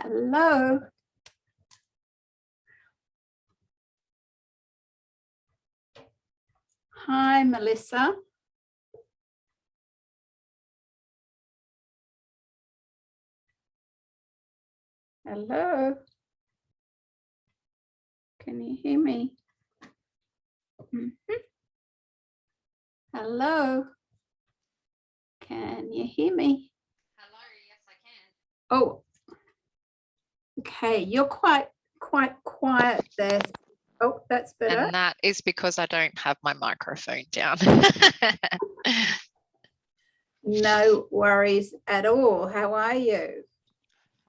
Hello. Hi, Melissa. Hello. Can you hear me? Hello. Can you hear me? Hello, yes, I can. Oh, okay. You're quite quiet there. Oh, that's better. And that is because I don't have my microphone down. No worries at all. How are you?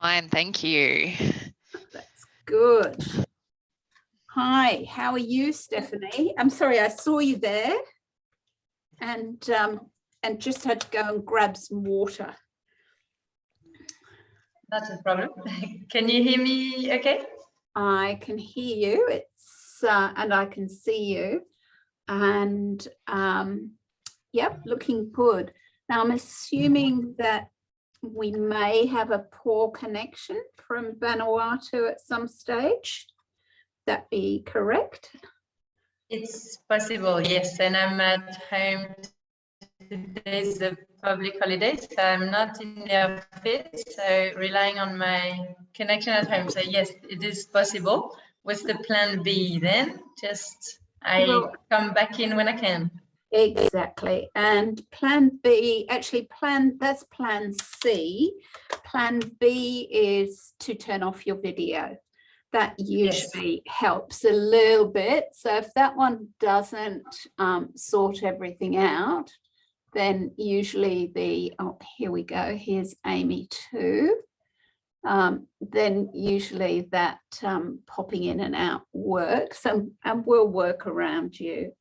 Fine, thank you. That's good. Hi, how are you, Stephanie? I'm sorry, I saw you there and just had to go and grab some water. Not a problem. Can you hear me okay? I can hear you. It's and I can see you. And yep, looking good. Now I'm assuming that we may have a poor connection from Vanuatu at some stage. That be correct? It's possible, yes. And I'm at home. Today's a public holiday, so I'm not in the office, so relying on my connection at home. So yes, it is possible. What's the plan B then? Just come back in when I can. Exactly. And plan B, actually that's plan C. Plan B is to turn off your video. That usually helps a little bit. So if that one doesn't sort everything out, then usually oh, here we go. Here's Amy too. Then usually that popping in and out works and we'll work around you.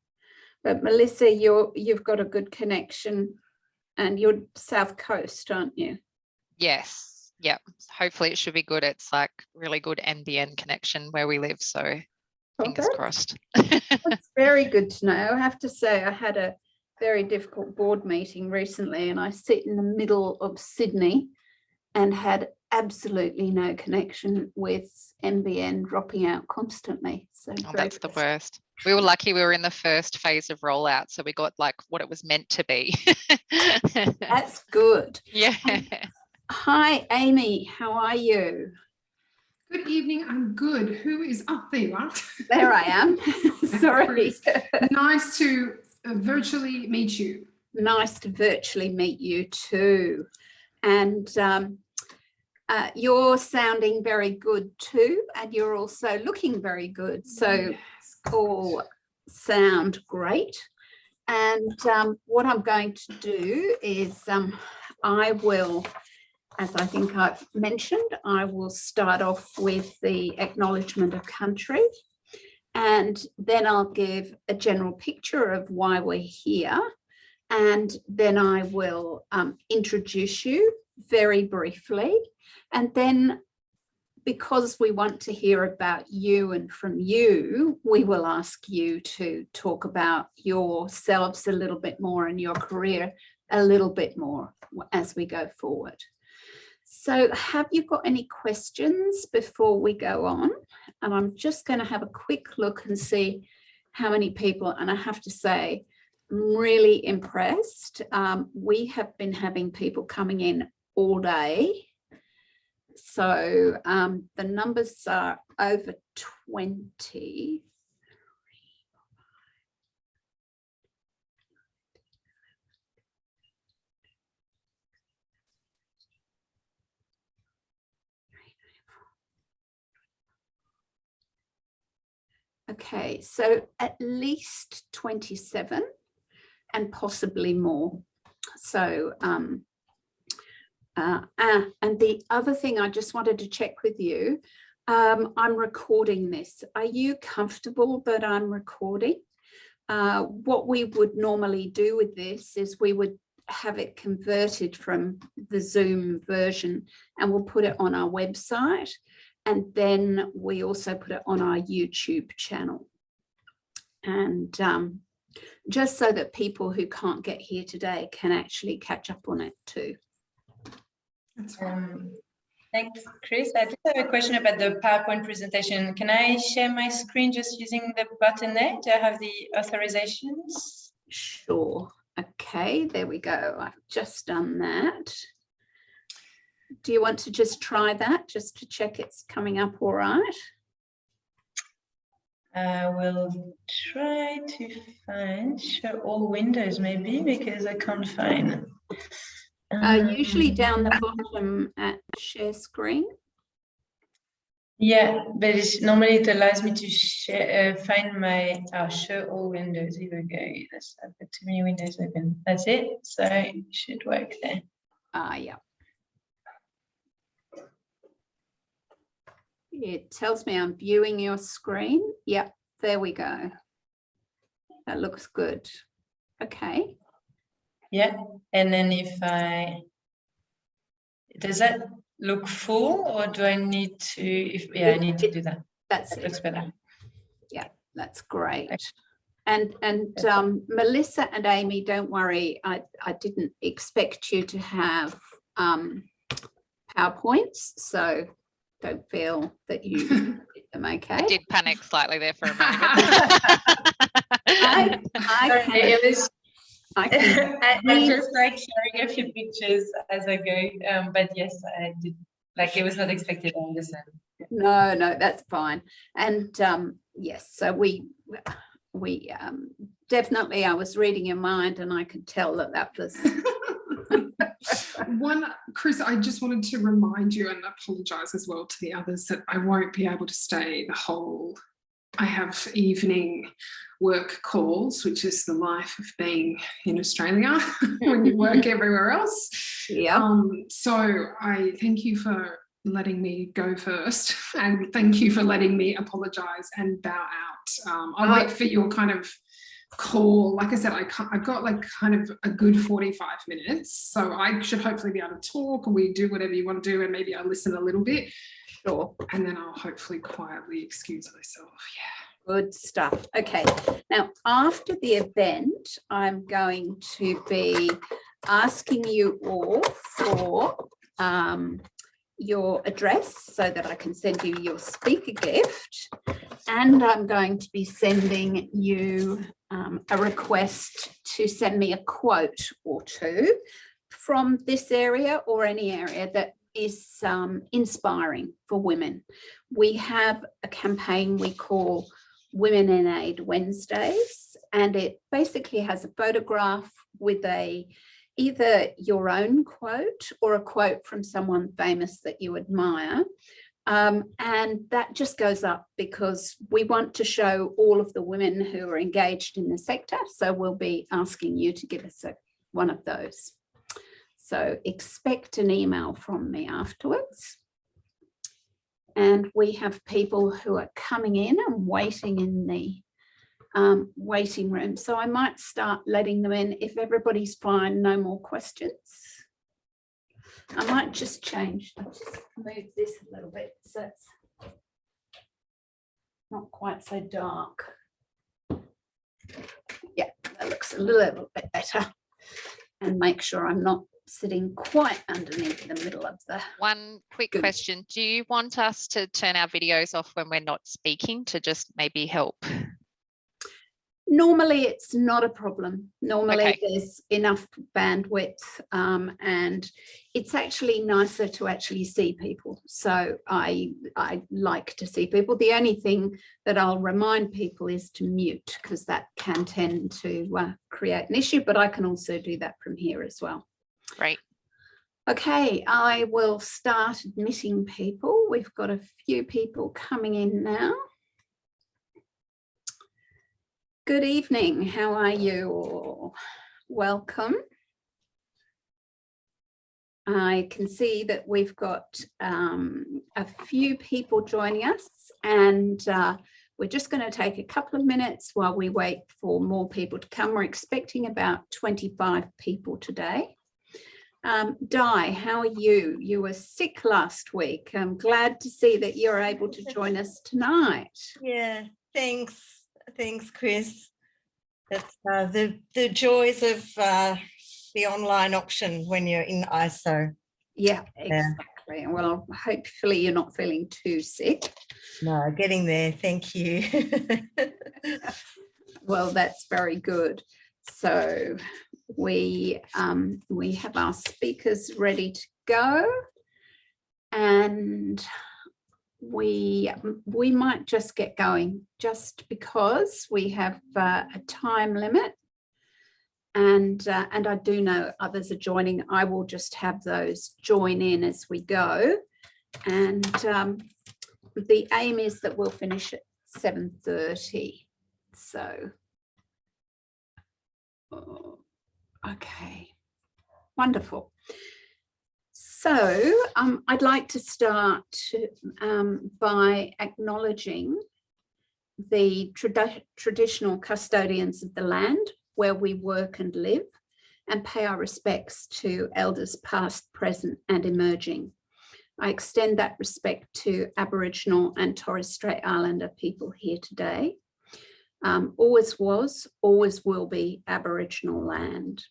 But Melissa, you've got a good connection and you're South Coast, aren't you? Yes. Yep. Hopefully it should be good. It's like really good NBN connection where we live. So fingers crossed. That's very good to know. I have to say I had a very difficult board meeting recently and I sit in the middle of Sydney and had absolutely no connection with NBN dropping out constantly. So that's the worst. We were lucky we were in the first phase of rollout, so we got like what it was meant to be. That's good. Yeah. Hi, Amy. How are you? Good evening. I'm good. Who is up there? Right? There I am. Sorry. Nice to virtually meet you. Nice to virtually meet you too. And you're sounding very good too, and you're also looking very good. So yes, all sound great. And what I'm going to do is I will, as I think I've mentioned, I will start off with the acknowledgement of country. And then I'll give a general picture of why we're here. And then I will introduce you very briefly. And then because we want to hear about you and from you, we will ask you to talk about yourselves a little bit more and your career a little bit more as we go forward. So have you got any questions before we go on? And I'm just going to have a quick look and see how many people, and I have to say, I'm really impressed. We have been having people coming in all day. So the numbers are over 20. Okay, so at least 27 and possibly more. So and the other thing I just wanted to check with you, I'm recording this. Are you comfortable that I'm recording? What we would normally do with this is we would have it converted from the Zoom version and we'll put it on our website. And then we also put it on our YouTube channel. And just so that people who can't get here today can actually catch up on it too. That's fine. Thanks, Chris. I just have a question about the PowerPoint presentation. Can I share my screen just using the button there? Do I have the authorizations? Sure. Okay, there we go. I've just done that. Do you want to just try that just to check it's coming up all right? I will try to show all windows maybe because I can't find. Usually down the bottom at share screen. Yeah, but normally it allows me to share, find my show all windows. Here we go. Yes, I've got too many windows open. That's it. So it should work there. Yeah. It tells me I'm viewing your screen. Yep, there we go. That looks good. Okay. Yeah, and then does that look full or do I need to, I need to do that. That's That looks better. Yeah, that's great. And Melissa and Amy, don't worry, I didn't expect you to have PowerPoints, so don't feel that you did them okay. I did panic slightly there for a moment. I just like sharing a few pictures as I go, but yes, I did. Like it was not expected. I understand. No, that's fine. And yes, so we definitely. I was reading your mind, and I could tell that was. Chris, I just wanted to remind you and apologise as well to the others that I won't be able to stay the whole. I have evening work calls, which is the life of being in Australia when you work everywhere else. Yeah. So I thank you for letting me go first, and thank you for letting me apologise and bow out. I'll wait for your kind of call. Like I said, I've got like kind of a good 45 minutes, so I should hopefully be able to talk, and we do whatever you want to do, and maybe I listen a little bit. Sure. And then I'll hopefully quietly excuse myself. Yeah. Good stuff. Okay. Now, after the event, I'm going to be asking you all for your address so that I can send you your speaker gift. And I'm going to be sending you a request to send me a quote or two from this area or any area that is inspiring for women. We have a campaign we call Women in Aid Wednesdays, and it basically has a photograph with either your own quote or a quote from someone famous that you admire. And that just goes up because we want to show all of the women who are engaged in the sector. So we'll be asking you to give us one of those. So expect an email from me afterwards. And we have people who are coming in and waiting in the waiting room. So I might start letting them in if everybody's fine, no more questions. I might just change, I'll just move this a little bit so it's not quite so dark. Yeah, that looks a little bit better. And make sure I'm not sitting quite underneath the middle of the. One quick question. Do you want us to turn our videos off when we're not speaking to just maybe help? Normally it's not a problem. Normally Okay. there's enough bandwidth and it's actually nicer to actually see people. So I like to see people. The only thing that I'll remind people is to mute because that can tend to create an issue, but I can also do that from here as well. Great. Okay, I will start admitting people. We've got a few people coming in now. Good evening, how are you all? Welcome. I can see that we've got a few people joining us, and we're just going to take a couple of minutes while we wait for more people to come. We're expecting about 25 people today. Di, how are you? You were sick last week. I'm glad to see that you're able to join us tonight. Yeah, thanks. Thanks, Chris. That's the joys of the online option when you're in ISO. Yeah, exactly. Exactly. Well, hopefully you're not feeling too sick. No, getting there. Thank you. Well, that's very good. So we have our speakers ready to go, and we might just get going just because we have a time limit, and I do know others are joining. I will just have those join in as we go, and the aim is that we'll finish at 7:30. So, okay, wonderful. So I'd like to start by acknowledging the traditional custodians of the land where we work and live, and pay our respects to elders past, present and emerging. I extend that respect to Aboriginal and Torres Strait Islander people here today. Always was, always will be Aboriginal land.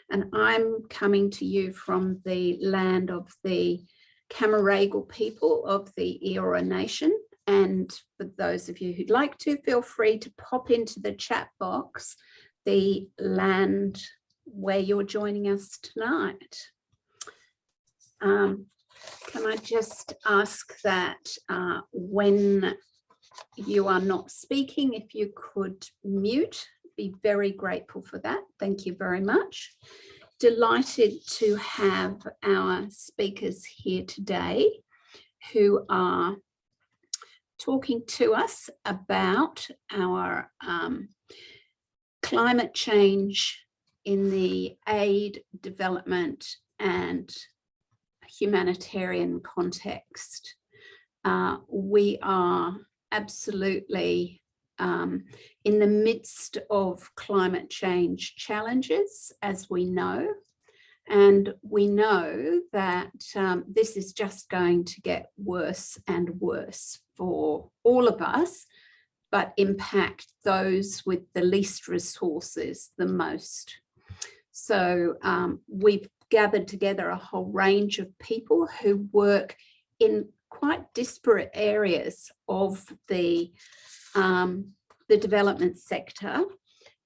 And I'm coming to you from the land of the Camaragal people of the Eora Nation. And for those of you who'd like to, feel free to pop into the chat box the land where you're joining us tonight. Can I just ask that when you are not speaking, if you could mute, be very grateful for that. Thank you very much. Delighted to have our speakers here today who are talking to us about our climate change in the aid, development and humanitarian context. We are absolutely in the midst of climate change challenges, as we know, and we know that this is just going to get worse and worse for all of us, but impact those with the least resources the most. So we've gathered together a whole range of people who work in quite disparate areas of the development sector,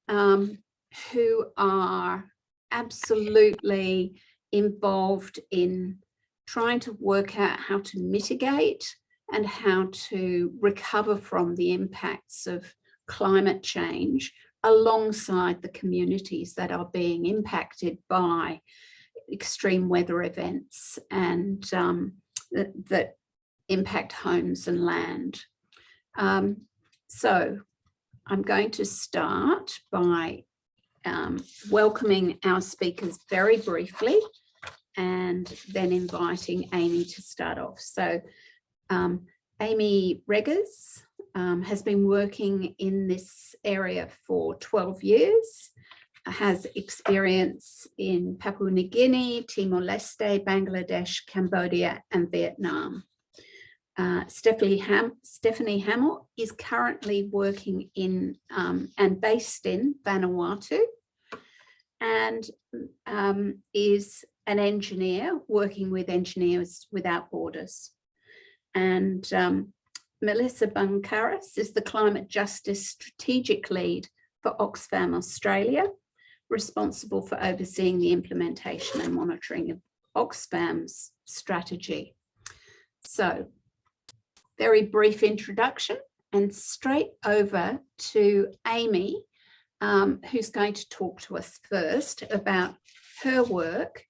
who are absolutely involved in trying to work out how to mitigate and how to recover from the impacts of climate change alongside the communities that are being impacted by extreme weather events and that impact homes and land. So I'm going to start by welcoming our speakers very briefly and then inviting Amy to start off. So Amy Reggers has been working in this area for 12 years, has experience in Papua New Guinea, Timor-Leste, Bangladesh, Cambodia and Vietnam. Stephanie Hamill is currently working in and based in Vanuatu, and is an engineer working with Engineers Without Borders. And Melissa Bunkaris is the Climate Justice Strategic Lead for Oxfam Australia, responsible for overseeing the implementation and monitoring of Oxfam's strategy. So, very brief introduction and straight over to Amy, who's going to talk to us first about her work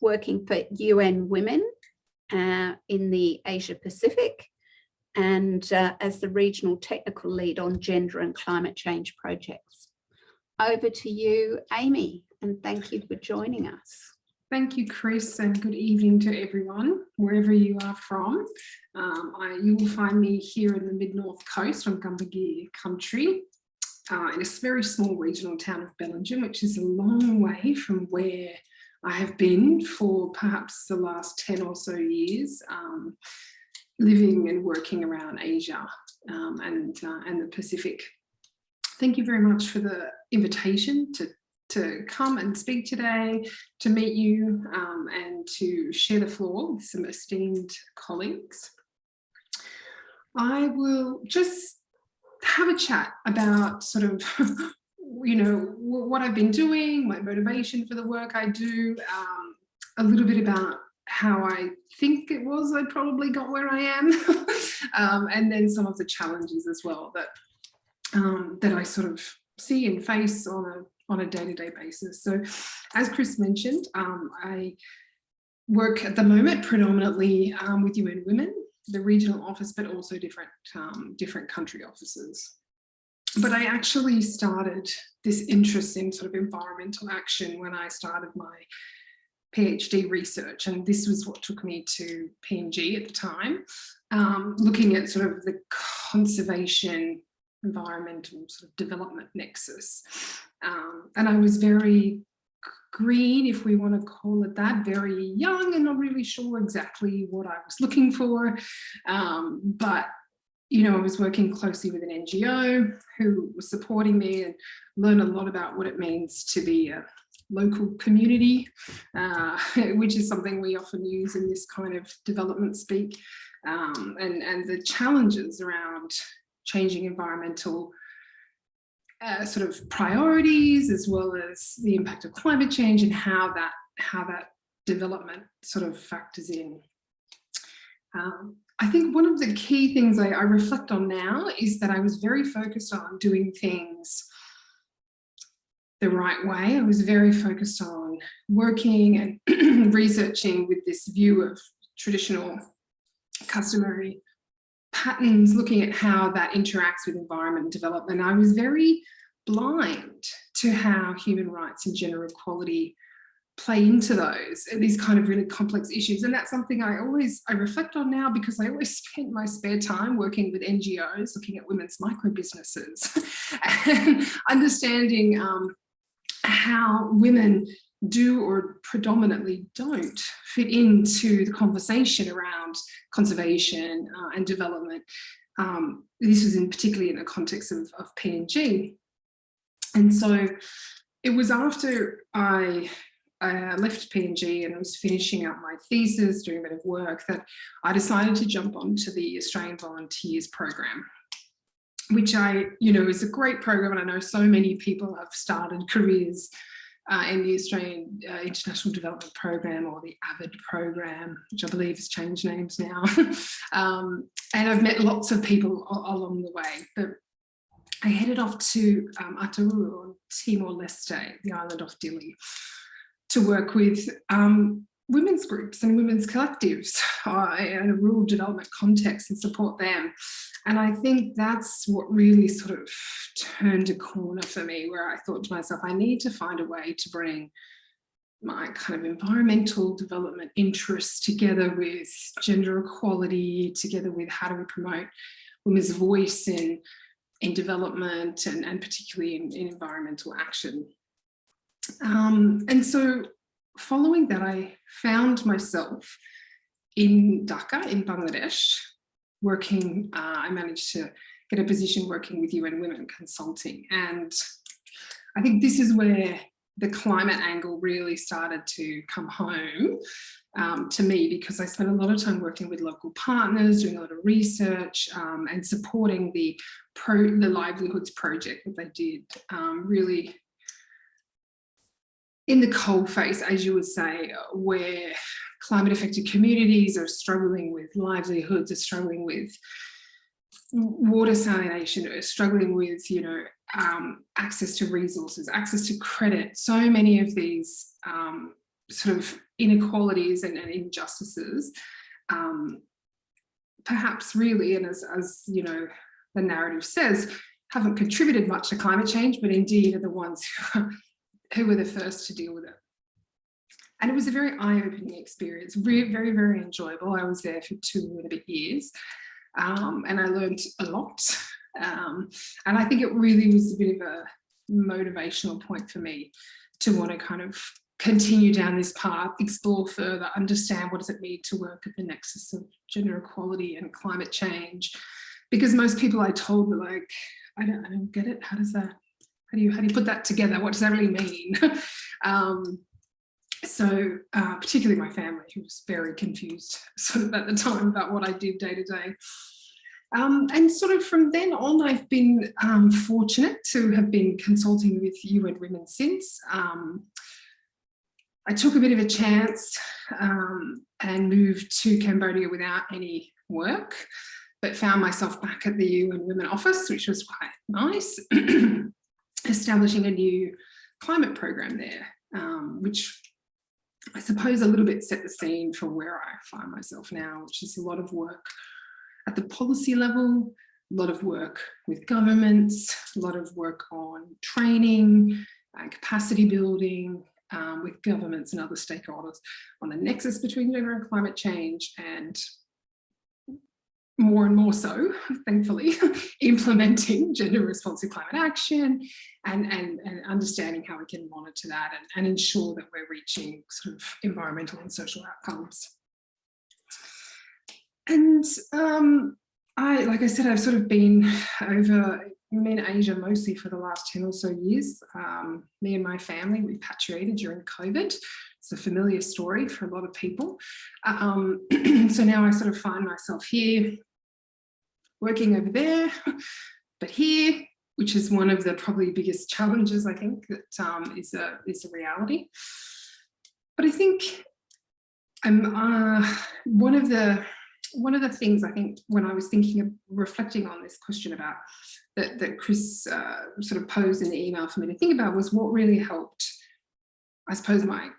working for UN Women in the Asia Pacific and as the Regional Technical Lead on Gender and Climate Change Projects. Over to you, Amy, and thank you for joining us. Thank you, Chris, and good evening to everyone, wherever you are from. You will find me here in the mid-north coast on Gambagir country, in a very small regional town of Bellingham, which is a long way from where I have been for perhaps the last 10 or so years, living and working around Asia and the Pacific. Thank you very much for the invitation to to come and speak today, to meet you and to share the floor with some esteemed colleagues. I will just have a chat about sort of, you know, what I've been doing, my motivation for the work I do, a little bit about how I think it was I probably got where I am, and then some of the challenges as well that that I sort of see and face on a day-to-day basis. So as Chris mentioned, I work at the moment predominantly with UN Women, the regional office, but also different country offices. But I actually started this interest in sort of environmental action when I started my PhD research, and this was what took me to PNG at the time, looking at sort of the conservation environmental sort of development nexus. And I was very green, if we want to call it that, very young and not really sure exactly what I was looking for. But, you know, I was working closely with an NGO who was supporting me and learned a lot about what it means to be a local community, which is something we often use in this kind of development speak, and the challenges around changing environmental sort of priorities, as well as the impact of climate change and how that development sort of factors in. I think one of the key things I reflect on now is that I was very focused on doing things the right way. I was very focused on working and researching with this view of traditional customary patterns, looking at how that interacts with environment development. I was very blind to how human rights and gender equality play into these kind of really complex issues. And that's something I reflect on now, because I always spent my spare time working with NGOs, looking at women's micro businesses and understanding how women do or predominantly don't fit into the conversation around conservation and development. This was particularly in the context of PNG. And so it was after I left PNG and I was finishing up my thesis, doing a bit of work, that I decided to jump onto the Australian Volunteers Program, which is a great program, and I know so many people have started careers in the Australian International Development Program, or the AVID program, which I believe has changed names now. And I've met lots of people along the way. But I headed off to Aotearoa on Timor-Leste, the island off Dili, to work with women's groups and women's collectives in a rural development context and support them. And I think that's what really sort of turned a corner for me, where I thought to myself, I need to find a way to bring my kind of environmental development interests together with gender equality, together with how do we promote women's voice in development and particularly in environmental action. And so following that, I found myself in Dhaka in Bangladesh, working, I managed to get a position working with UN Women Consulting. And I think this is where the climate angle really started to come home to me, because I spent a lot of time working with local partners, doing a lot of research and supporting the Livelihoods project that they did, really in the coalface, as you would say, where climate affected communities are struggling with livelihoods, are struggling with water salination, are struggling with, access to resources, access to credit. So many of these sort of inequalities and injustices, perhaps really, and as the narrative says, haven't contributed much to climate change, but indeed are the ones who were the first to deal with it. And it was a very eye-opening experience, very, very enjoyable. I was there for 2 and a bit years, and I learned a lot. And I think it really was a bit of a motivational point for me to want to kind of continue down this path, explore further, understand what does it mean to work at the nexus of gender equality and climate change. Because most people I told were like, I don't get it. How does how do you put that together? What does that really mean? So particularly my family, who was very confused sort of at the time about what I did day to day. And sort of from then on, I've been fortunate to have been consulting with UN Women since. I took a bit of a chance and moved to Cambodia without any work, but found myself back at the UN Women office, which was quite nice, establishing a new climate program there, which I suppose a little bit set the scene for where I find myself now, which is a lot of work at the policy level, a lot of work with governments, a lot of work on training and capacity building with governments and other stakeholders on the nexus between gender and climate change, and more and more so, thankfully, implementing gender responsive climate action and understanding how we can monitor that and ensure that we're reaching sort of environmental and social outcomes. And like I said, I've sort of been over in Asia mostly for the last 10 or so years. Me and my family repatriated during COVID. It's a familiar story for a lot of people. So now I sort of find myself here, working over there, but here, which is one of the probably biggest challenges, I think, that is a reality. But I think one of the things I think when I was thinking of reflecting on this question about that Chris sort of posed in the email for me to think about was what really helped, I suppose, my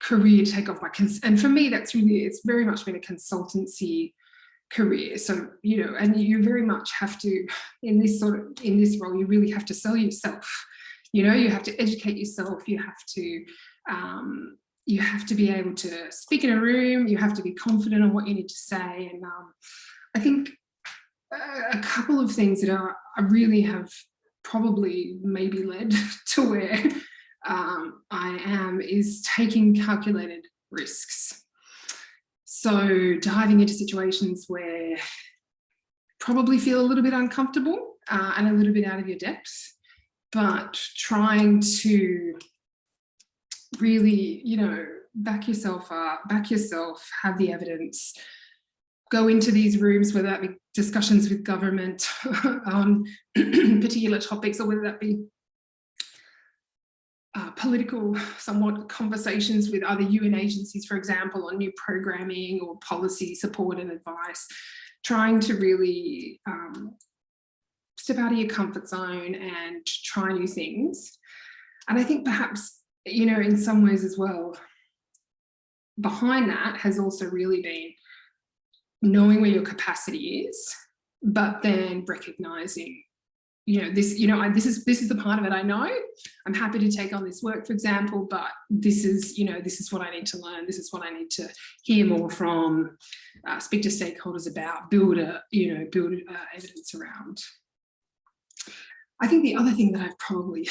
career take off and for me, it's very much been a consultancy career. So, you know, and you very much have to, in this role, you really have to sell yourself. You know, you have to educate yourself, you have to be able to speak in a room, you have to be confident on what you need to say. And I think a couple of things that I really have probably maybe led to where I am is taking calculated risks. So diving into situations where probably feel a little bit uncomfortable and a little bit out of your depth, but trying to really, you know, back yourself up, have the evidence, go into these rooms, whether that be discussions with government on particular topics, or whether that be political, somewhat conversations with other UN agencies, for example, on new programming or policy support and advice, trying to really step out of your comfort zone and try new things. And I think perhaps, you know, in some ways as well, behind that has also really been knowing where your capacity is, but then recognizing, you know, this is the part of it I know. I'm happy to take on this work, for example, but this is what I need to learn. This is what I need to hear more from, speak to stakeholders about, build evidence around. I think the other thing that I've probably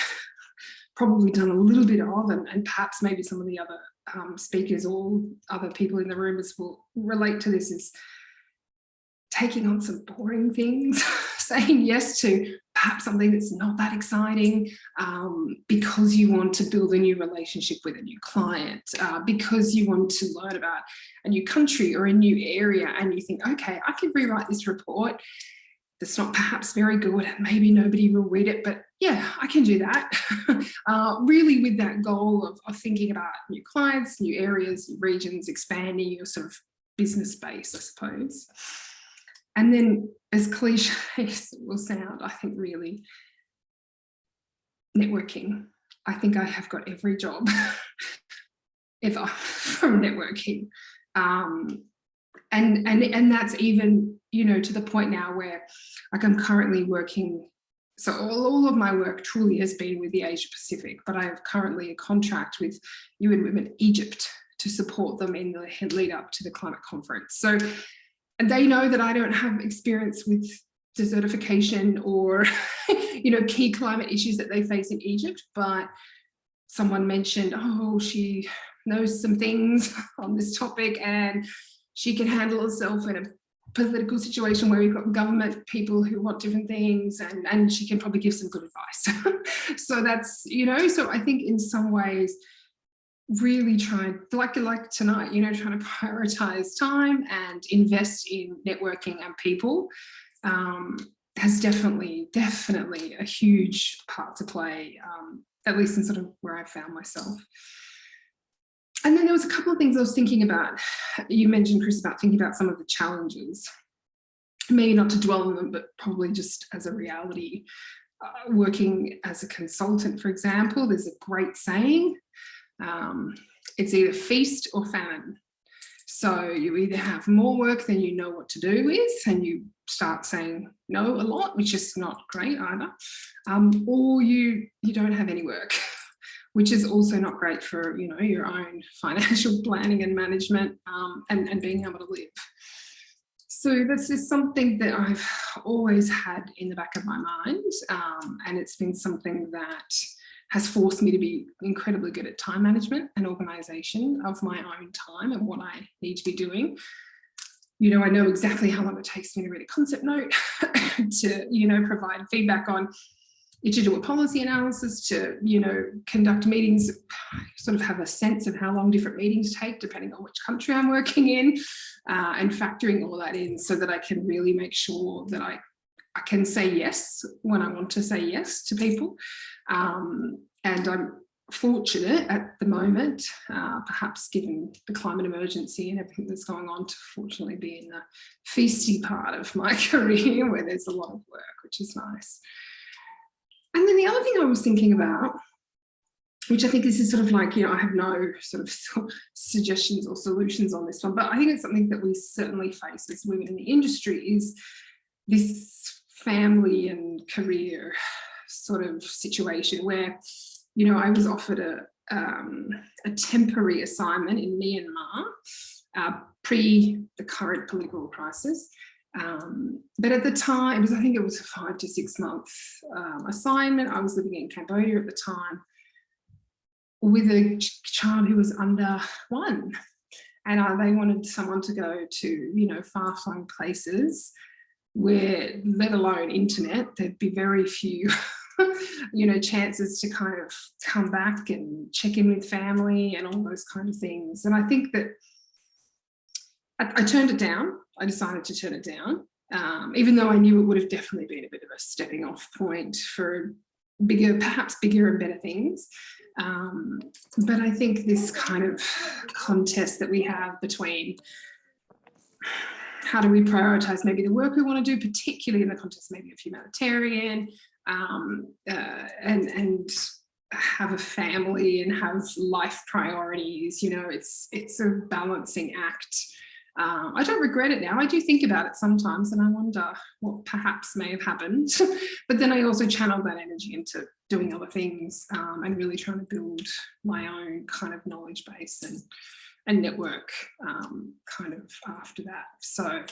done a little bit of, and perhaps maybe some of the other speakers or other people in the room will relate to this, is taking on some boring things, saying yes to perhaps something that's not that exciting, because you want to build a new relationship with a new client, because you want to learn about a new country or a new area, and you think, okay, I could rewrite this report that's not perhaps very good, and maybe nobody will read it, but yeah, I can do that. Really with that goal of thinking about new clients, new areas, new regions, expanding your sort of business base, I suppose. And then, as cliche as it will sound, I think really networking. I think I have got every job ever from networking. And that's even, you know, to the point now where, like, I'm currently working, so all of my work truly has been with the Asia Pacific, but I have currently a contract with UN Women Egypt to support them in the lead up to the climate conference. So, and they know that I don't have experience with desertification or, you know, key climate issues that they face in Egypt, but someone mentioned, oh, she knows some things on this topic and she can handle herself in a political situation where we've got government people who want different things, and she can probably give some good advice. So that's, you know, so I think in some ways really trying, like tonight, you know, trying to prioritize time and invest in networking and people has definitely a huge part to play, at least in sort of where I found myself. And then there was a couple of things I was thinking about. You mentioned, Chris, about thinking about some of the challenges, maybe not to dwell on them, but probably just as a reality. Working as a consultant, for example, there's a great saying, it's either feast or famine. So you either have more work than you know what to do with, and you start saying no a lot, which is not great either, or you don't have any work, which is also not great for, you know, your own financial planning and management, and being able to live. So this is something that I've always had in the back of my mind, and it's been something that has forced me to be incredibly good at time management and organisation of my own time and what I need to be doing. You know, I know exactly how long it takes me to read a concept note, to, you know, provide feedback on, to do a policy analysis, to, you know, conduct meetings, sort of have a sense of how long different meetings take depending on which country I'm working in, and factoring all that in so that I can really make sure that I can say yes when I want to say yes to people. And I'm fortunate at the moment, perhaps given the climate emergency and everything that's going on, to fortunately be in the feisty part of my career where there's a lot of work, which is nice. And then the other thing I was thinking about, which I think this is sort of like, you know, I have no sort of suggestions or solutions on this one, but I think it's something that we certainly face as women in the industry, is this family and career sort of situation where, you know, I was offered a temporary assignment in Myanmar pre the current political crisis. But at the time, I think it was a 5 to 6 month assignment. I was living in Cambodia at the time with a child who was under 1. And they wanted someone to go to, you know, far-flung places where, let alone internet, there'd be very few you know, chances to kind of come back and check in with family and all those kind of things. And I think that I turned it down. I decided to turn it down, even though I knew it would have definitely been a bit of a stepping off point for bigger, perhaps bigger and better things. But I think this kind of contest that we have between how do we prioritise maybe the work we want to do, particularly in the context maybe of humanitarian, and have a family and have life priorities, you know, it's a balancing act. I don't regret it now. I do think about it sometimes and I wonder what perhaps may have happened. But then I also channel that energy into doing other things, and really trying to build my own kind of knowledge base and network kind of after that. So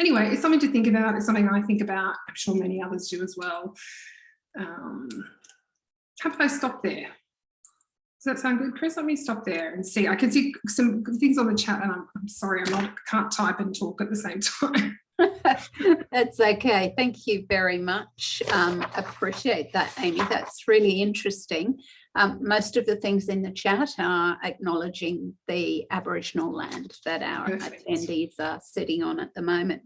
anyway, it's something to think about. It's something I think about. I'm sure many others do as well. How about I stop there? Does that sound good, Chris? Let me stop there and see. I can see some things on the chat, and I'm sorry, I can't type and talk at the same time. That's okay. Thank you very much. Appreciate that, Amy. That's really interesting. Most of the things in the chat are acknowledging the Aboriginal land that our attendees are sitting on at the moment.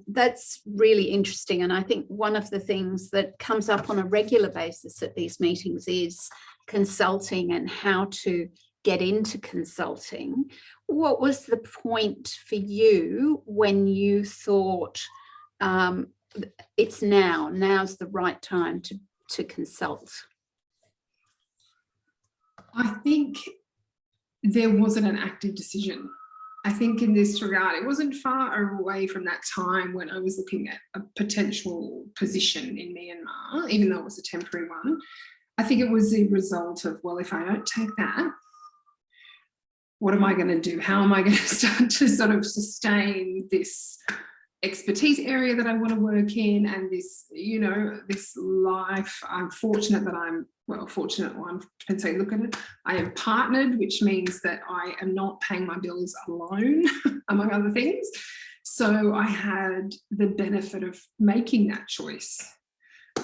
That's really interesting. And I think one of the things that comes up on a regular basis at these meetings is consulting and how to get into consulting. What was the point for you when you thought it's now's the right time to consult? I think there wasn't an active decision. I think in this regard, it wasn't far away from that time when I was looking at a potential position in Myanmar, even though it was a temporary one. I think it was the result of, well, if I don't take that, what am I going to do? How am I going to start to sort of sustain this expertise area that I want to work in, and this, you know, this life? I'm fortunate that fortunate one, depends how you look at it. I am partnered, which means that I am not paying my bills alone, among other things. So I had the benefit of making that choice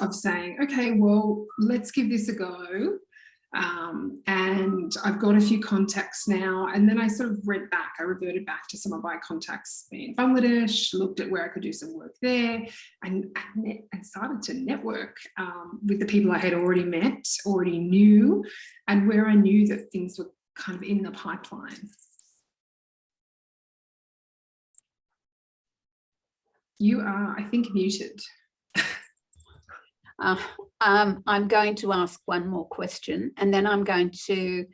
of saying, okay, well, let's give this a go. And I've got a few contacts now. And then I sort of I reverted back to some of my contacts in Bangladesh, looked at where I could do some work there, and started to network with the people I had already met, already knew, and where I knew that things were kind of in the pipeline. You are, I think, muted. I'm going to ask one more question, and then I'm going to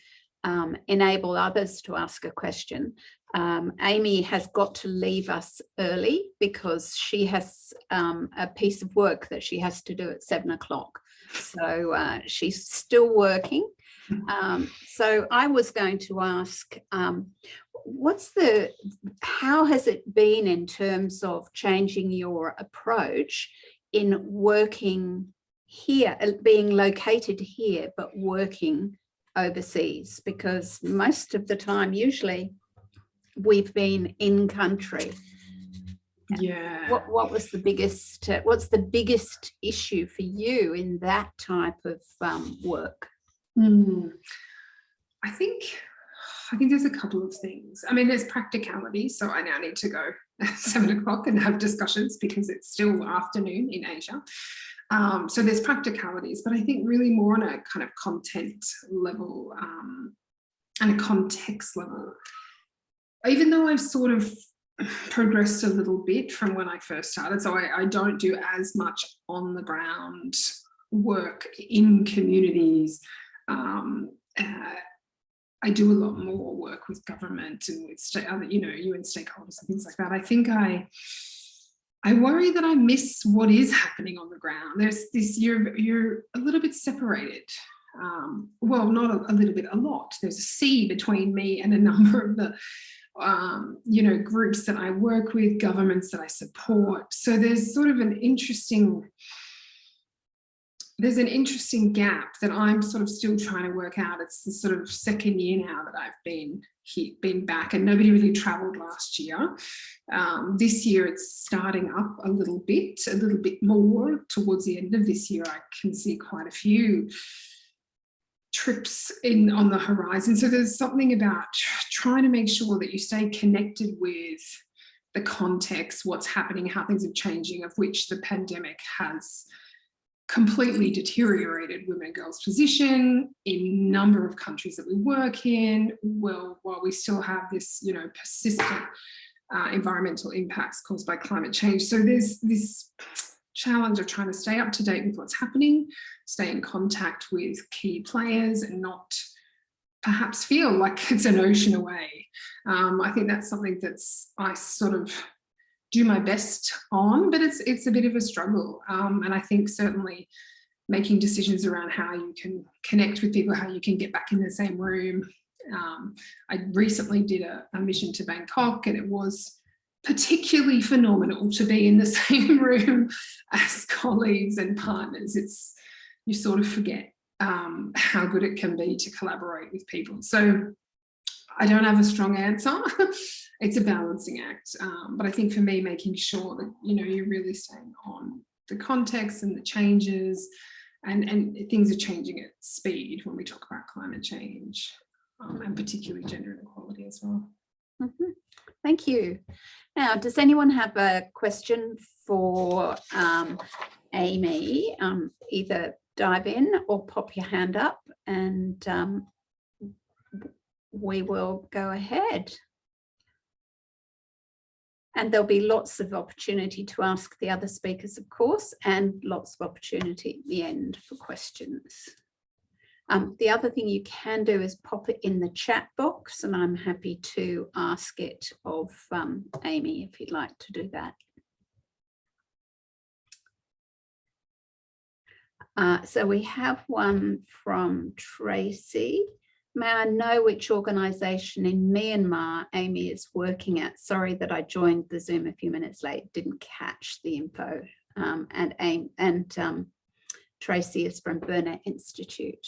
enable others to ask a question. Amy has got to leave us early because she has a piece of work that she has to do at 7 o'clock. So she's still working. So I was going to ask, how has it been in terms of changing your approach in working here, being located here, but working overseas? Because most of the time, usually we've been in country. Yeah. What was the biggest, what's the biggest issue for you in that type of work? I think there's a couple of things. I mean, there's practicality. So I now need to go at 7 o'clock and have discussions because it's still afternoon in Asia. So there's practicalities, but I think really more on a kind of content level and a context level. Even though I've sort of progressed a little bit from when I first started, so I don't do as much on the ground work in communities. I do a lot more work with government and with UN stakeholders and things like that. I think I worry that I miss what is happening on the ground. There's this, you're a little bit separated. Well, not a little bit, a lot. There's a sea between me and a number of the groups that I work with, governments that I support. So there's sort of an interesting gap that I'm sort of still trying to work out. It's the sort of second year now that I've been back, and nobody really travelled last year. This year it's starting up a little bit more. Towards the end of this year, I can see quite a few trips on the horizon. So there's something about trying to make sure that you stay connected with the context, what's happening, how things are changing, of which the pandemic has completely deteriorated women and girls' position in a number of countries that we work in. Well, while we still have this, persistent environmental impacts caused by climate change. So there's this challenge of trying to stay up to date with what's happening, stay in contact with key players, and not perhaps feel like it's an ocean away. I think that's something I sort of do my best on, but it's a bit of a struggle. And I think certainly making decisions around how you can connect with people, how you can get back in the same room. I recently did a mission to Bangkok, and it was particularly phenomenal to be in the same room as colleagues and partners. You sort of forget how good it can be to collaborate with people. So I don't have a strong answer. It's a balancing act. But I think for me, making sure that, you're really staying on the context and the changes, and things are changing at speed when we talk about climate change, and particularly gender inequality as well. Mm-hmm. Thank you. Now, does anyone have a question for Amy? Either dive in or pop your hand up, and we will go ahead. And there'll be lots of opportunity to ask the other speakers, of course, and lots of opportunity at the end for questions. The other thing you can do is pop it in the chat box, and I'm happy to ask it of Amy if you'd like to do that. So we have one from Tracy. May I know which organisation in Myanmar Amy is working at? Sorry that I joined the Zoom a few minutes late, didn't catch the info. Tracy is from Burnet Institute.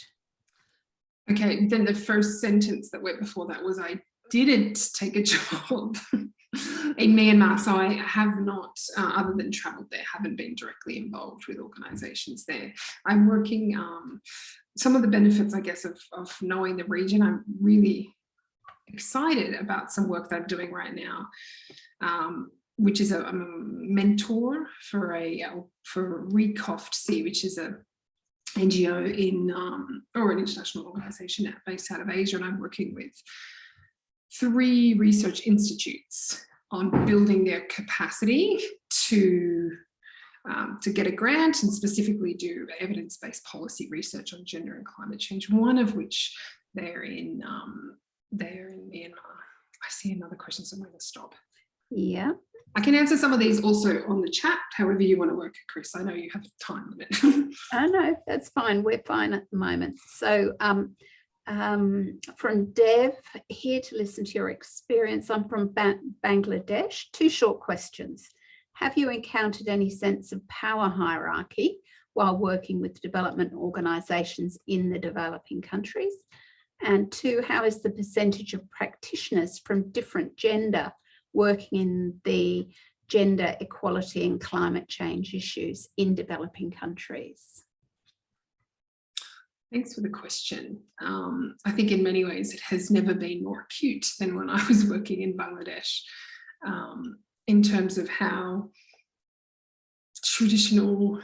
Okay, then the first sentence that went before that was, I didn't take a job. in Myanmar. So I have not, other than travelled there, haven't been directly involved with organisations there. I'm working, some of the benefits, I guess, of knowing the region. I'm really excited about some work that I'm doing right now, which is I'm a mentor for RECOFT-C, which is a NGO or an international organisation based out of Asia, and I'm working with 3 research institutes on building their capacity to get a grant and specifically do evidence-based policy research on gender and climate change. One of which they're in Myanmar. I see another question, so I'm going to stop. Yeah. I can answer some of these also on the chat, however you want to work it, Chris. I know you have a time limit. Oh, no, that's fine. We're fine at the moment. So from Dev, here to listen to your experience. I'm from Bangladesh. 2 short questions. Have you encountered any sense of power hierarchy while working with development organisations in the developing countries? And 2, how is the percentage of practitioners from different gender working in the gender equality and climate change issues in developing countries? Thanks for the question. I think in many ways it has never been more acute than when I was working in Bangladesh, in terms of how traditional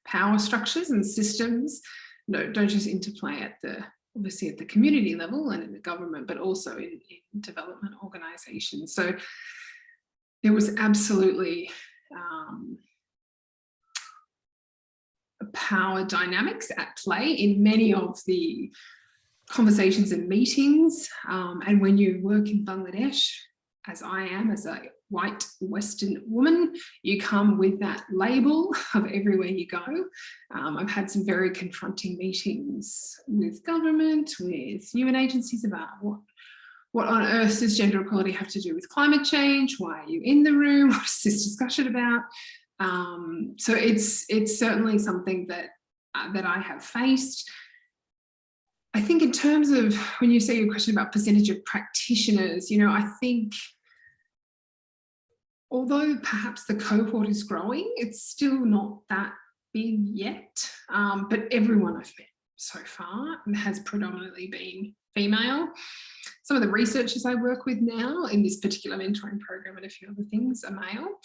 power structures and systems don't just interplay obviously at the community level and in the government, but also in development organisations. So there was absolutely power dynamics at play in many of the conversations and meetings. And when you work in Bangladesh, as I am, as a white Western woman, you come with that label of everywhere you go. I've had some very confronting meetings with government, with UN agencies about what on earth does gender equality have to do with climate change? Why are you in the room? What is this discussion about? So it's certainly something that I have faced. I think in terms of when you say your question about percentage of practitioners, I think although perhaps the cohort is growing, it's still not that big yet. But everyone I've met so far has predominantly been female. Some of the researchers I work with now in this particular mentoring program and a few other things are male,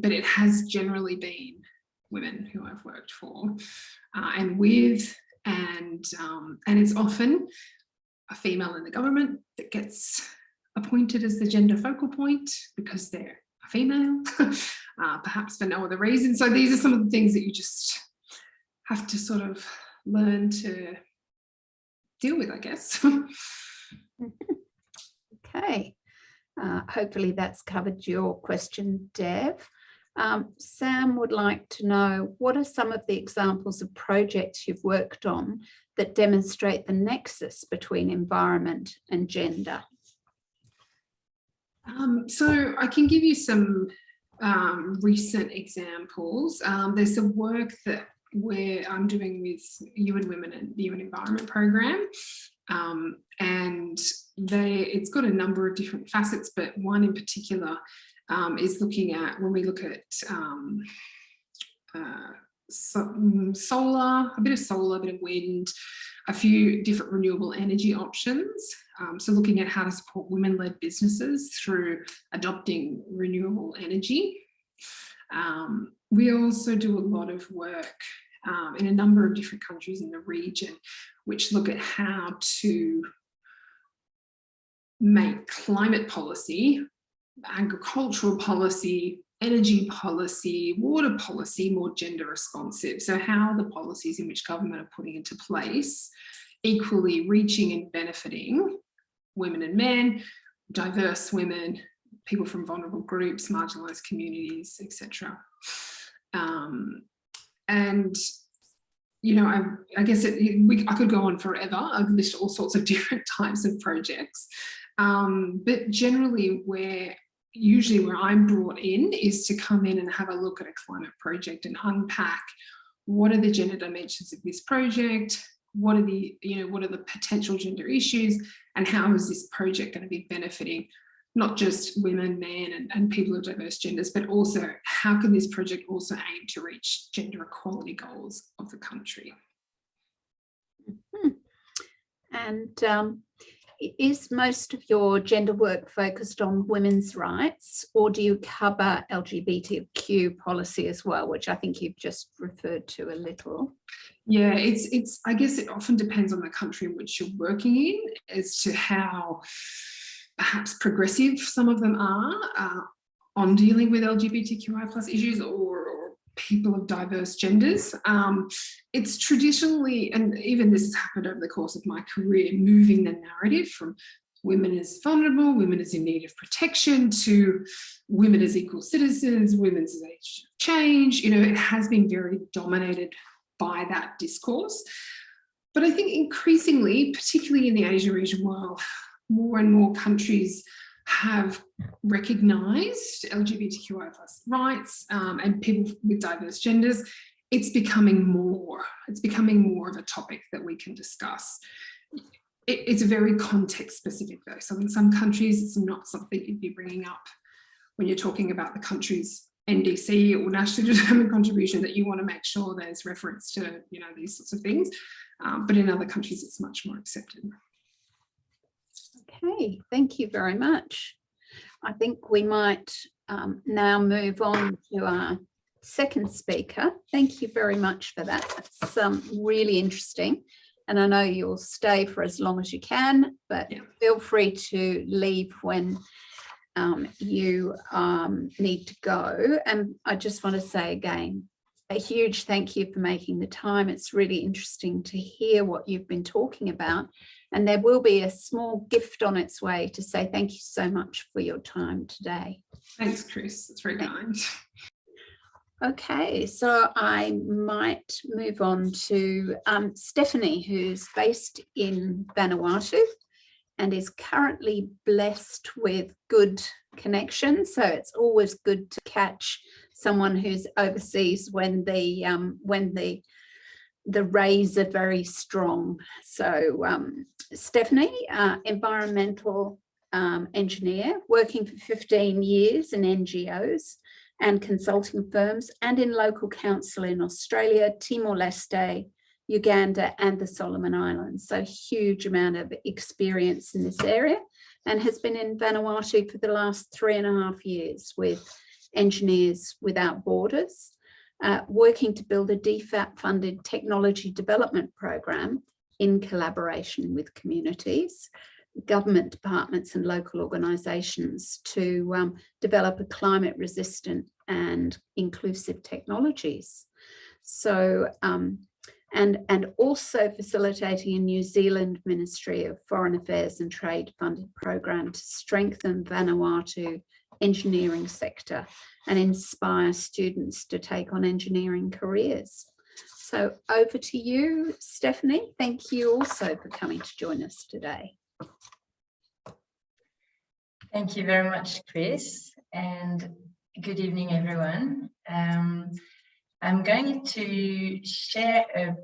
but it has generally been women who I've worked for and with, and it's often a female in the government that gets appointed as the gender focal point because they're a female, perhaps for no other reason. So these are some of the things that you just have to sort of learn to deal with, I guess. Okay, hopefully that's covered your question, Dev. Sam would like to know, what are some of the examples of projects you've worked on that demonstrate the nexus between environment and gender? So I can give you some recent examples. There's some work where I'm doing with UN Women and the UN Environment Programme, and it's got a number of different facets, but one in particular is looking at, when we look at solar, a bit of wind, a few different renewable energy options. So looking at how to support women-led businesses through adopting renewable energy. We also do a lot of work in a number of different countries in the region, which look at how to make climate policy, agricultural policy, energy policy, water policy more gender responsive. So how the policies in which government are putting into place equally reaching and benefiting women and men, diverse women, people from vulnerable groups, marginalised communities, etc. And I guess I could go on forever. I've listed all sorts of different types of projects, but generally where I'm brought in is to come in and have a look at a climate project and unpack what are the gender dimensions of this project, what are the potential gender issues, and how is this project going to be benefiting not just women, men, and people of diverse genders, but also how can this project also aim to reach gender equality goals of the country? And is most of your gender work focused on women's rights, or do you cover LGBTQ policy as well, which I think you've just referred to a little? Yeah, it's I guess it often depends on the country in which you're working in as to how perhaps progressive some of them are on dealing with LGBTQI plus issues or people of diverse genders. It's traditionally, and even this has happened over the course of my career, moving the narrative from women as vulnerable, women as in need of protection, to women as equal citizens, women as agents of change. You know, it has been very dominated by that discourse. But I think increasingly, particularly in the Asia region, while more and more countries have recognised LGBTQI plus rights and people with diverse genders, it's becoming more of a topic that we can discuss. It's very context specific though. So in some countries, it's not something you'd be bringing up when you're talking about the country's NDC or nationally determined contribution, that you want to make sure there's reference to, you know, these sorts of things. But in other countries, it's much more accepted. Okay, thank you very much. I think we might now move on to our second speaker. Thank you very much for that. That's really interesting. And I know you'll stay for as long as you can, but feel free to leave when you need to go. And I just want to say again, a huge thank you for making the time. It's really interesting to hear what you've been talking about. And there will be a small gift on its way to say thank you so much for your time today. Thanks, Chris. That's very kind. Okay, so I might move on to Stephanie, who's based in Vanuatu and is currently blessed with good connections. So it's always good to catch someone who's overseas when the rays are very strong. So Stephanie, environmental engineer, working for 15 years in NGOs and consulting firms and in local council in Australia, Timor-Leste, Uganda and the Solomon Islands. So huge amount of experience in this area, and has been in Vanuatu for the last 3.5 years with Engineers Without Borders, working to build a DFAT funded technology development program in collaboration with communities, government departments and local organisations to develop a climate resistant and inclusive technologies. So, and also facilitating a New Zealand Ministry of Foreign Affairs and Trade funded program to strengthen Vanuatu engineering sector and inspire students to take on engineering careers. So over to you, Stephanie. Thank you also for coming to join us today. Thank you very much, Chris, and good evening, everyone. I'm going to share a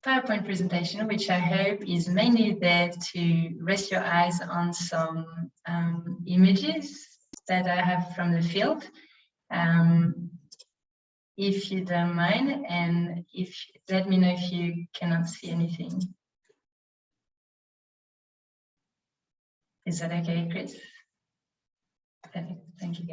PowerPoint presentation, which I hope is mainly there to rest your eyes on some images that I have from the field. If you don't mind, and let me know if you cannot see anything. Is that okay, Chris? Perfect, thank you.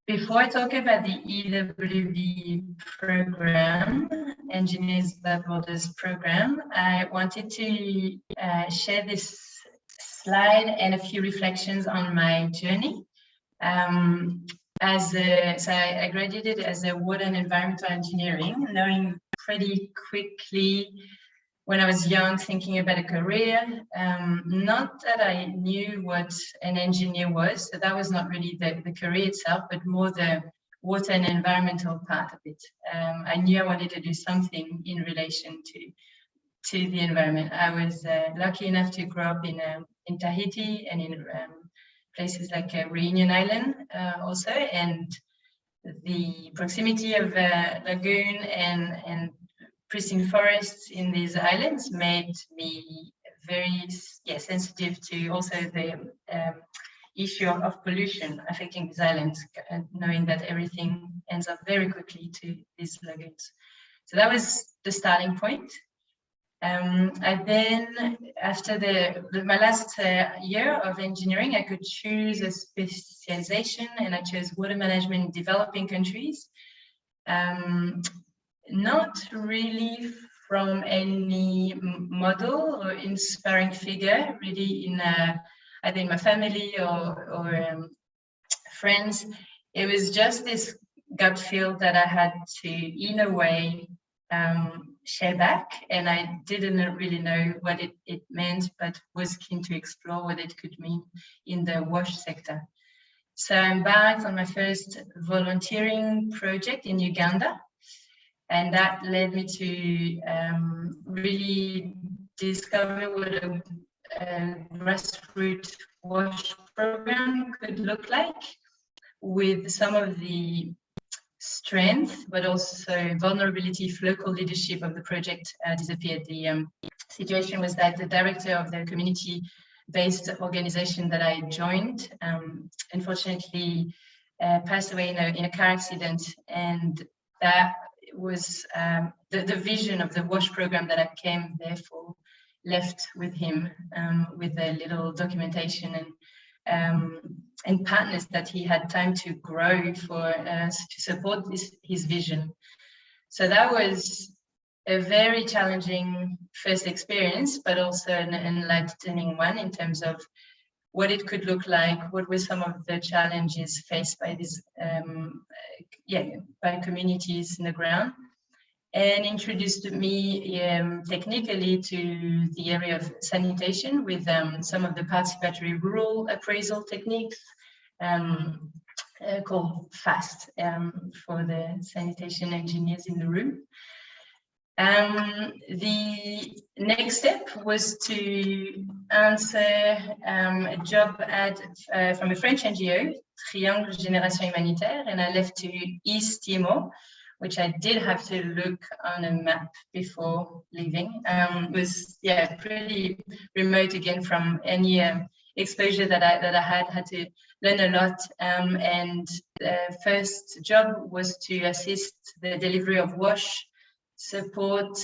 Before I talk about the EWB program, Engineers Without Borders program, I wanted to share this slide and a few reflections on my journey. So I graduated as a water and environmental engineering, knowing pretty quickly when I was young, thinking about a career, not that I knew what an engineer was, so that was not really the career itself, but more the water and environmental part of it. I knew I wanted to do something in relation to the environment. I was lucky enough to grow up in Tahiti and in places like Reunion Island also, and the proximity of lagoon and pristine forests in these islands made me very sensitive to also the issue of pollution affecting these islands, knowing that everything ends up very quickly to these lagoons. So that was the starting point. I then, after my last year of engineering, I could choose a specialization, and I chose water management in developing countries. Not really from any model or inspiring figure, really in either in my family or friends. It was just this gut feel that I had to, in a way, share back, and I didn't really know what it meant, but was keen to explore what it could mean in the WASH sector. So I embarked on my first volunteering project in Uganda, and that led me to really discover what a grassroots WASH program could look like, with some of the strength, but also vulnerability if local leadership of the project disappeared. The situation was that the director of the community-based organization that I joined, unfortunately, passed away in a car accident, and that was the vision of the WASH program that I came there for left with him, with a little documentation and partners that he had time to grow to support his vision. So that was a very challenging first experience, but also an enlightening one in terms of what it could look like, what were some of the challenges faced by these by communities in the ground, and introduced me technically to the area of sanitation with some of the participatory rural appraisal techniques called FAST for the sanitation engineers in the room. The next step was to answer a job ad from a French NGO, Triangle Génération Humanitaire, and I left to East Timor, which I did have to look on a map before leaving. It was pretty remote again from any exposure that I had to learn a lot. And the first job was to assist the delivery of WASH support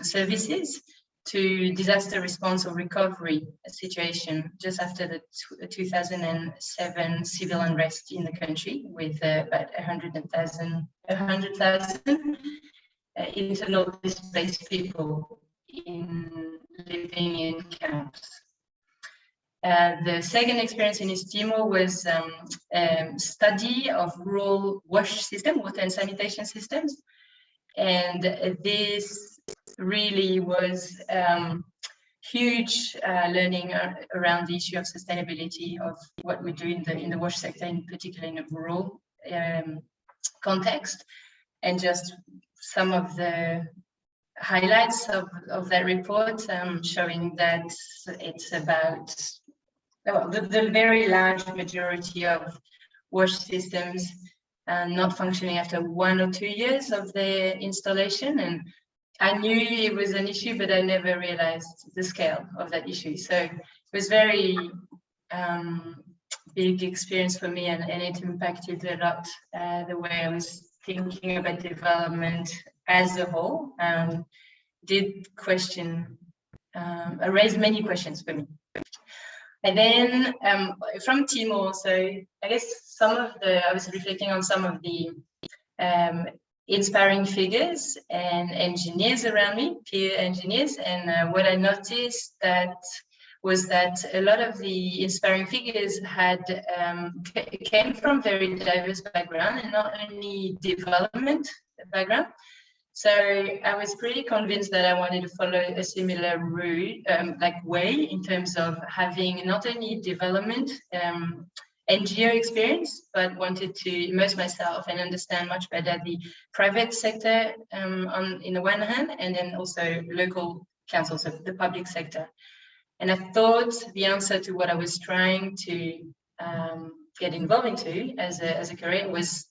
services to disaster response or recovery situation just after the 2007 civil unrest in the country, with about 100,000 internal displaced people living in camps. The second experience in East Timor was study of rural WASH system, water and sanitation systems. And this really was huge learning around the issue of sustainability of what we do in the WASH sector, in particular in a rural context. And just some of the highlights of that report, showing that it's about the very large majority of WASH systems not functioning after 1 or 2 years of the installation. And I knew it was an issue, but I never realized the scale of that issue. So it was very big experience for me, and it impacted a lot the way I was thinking about development as a whole. Did question, raised many questions for me. And then from Timor, so I guess I was reflecting on some of the inspiring figures and engineers around me, peer engineers, and what I noticed was that a lot of the inspiring figures came from very diverse background, and not only development background. So I was pretty convinced that I wanted to follow a similar route, way, in terms of having not only development NGO experience, but wanted to immerse myself and understand much better the private sector in the one hand, and then also local councils of the public sector. And I thought the answer to what I was trying to get involved into as a career was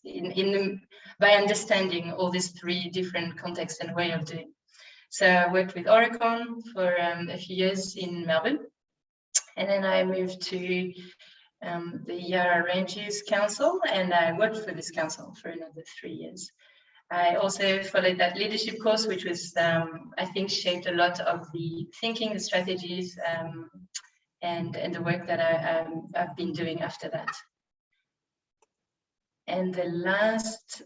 by understanding all these three different contexts and way of doing. So I worked with Oricon for a few years in Melbourne. And then I moved to the Yarra Ranges Council, and I worked for this council for another 3 years. I also followed that leadership course, which was, I think, shaped a lot of the thinking, the strategies, and the work that I've been doing after that. And the last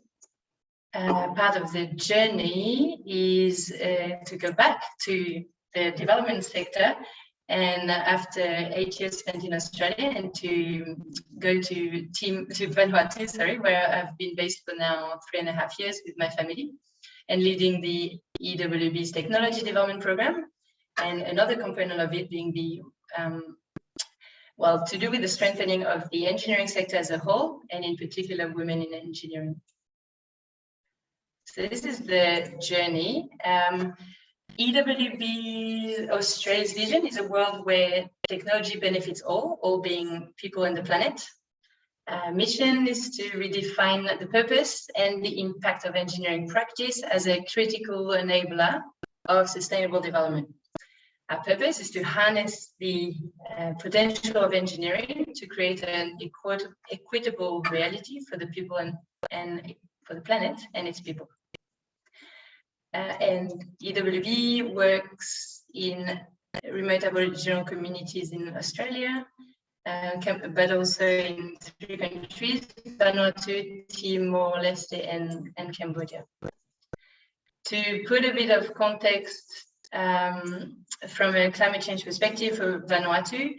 part of the journey is to go back to the development sector. And after 8 years spent in Australia, and to go to Vanuatu, where I've been based for now 3.5 years with my family, and leading the EWB's technology development program, and another component of it being the to do with the strengthening of the engineering sector as a whole, and in particular women in engineering. So this is the journey. EWB Australia's vision is a world where technology benefits all being people and the planet. Mission is to redefine the purpose and the impact of engineering practice as a critical enabler of sustainable development. Our purpose is to harness the potential of engineering to create an equitable reality for the people and for the planet and its people. And EWB works in remote Aboriginal communities in Australia, but also in 3 countries, Vanuatu, Timor-Leste, and Cambodia. To put a bit of context from a climate change perspective for Vanuatu,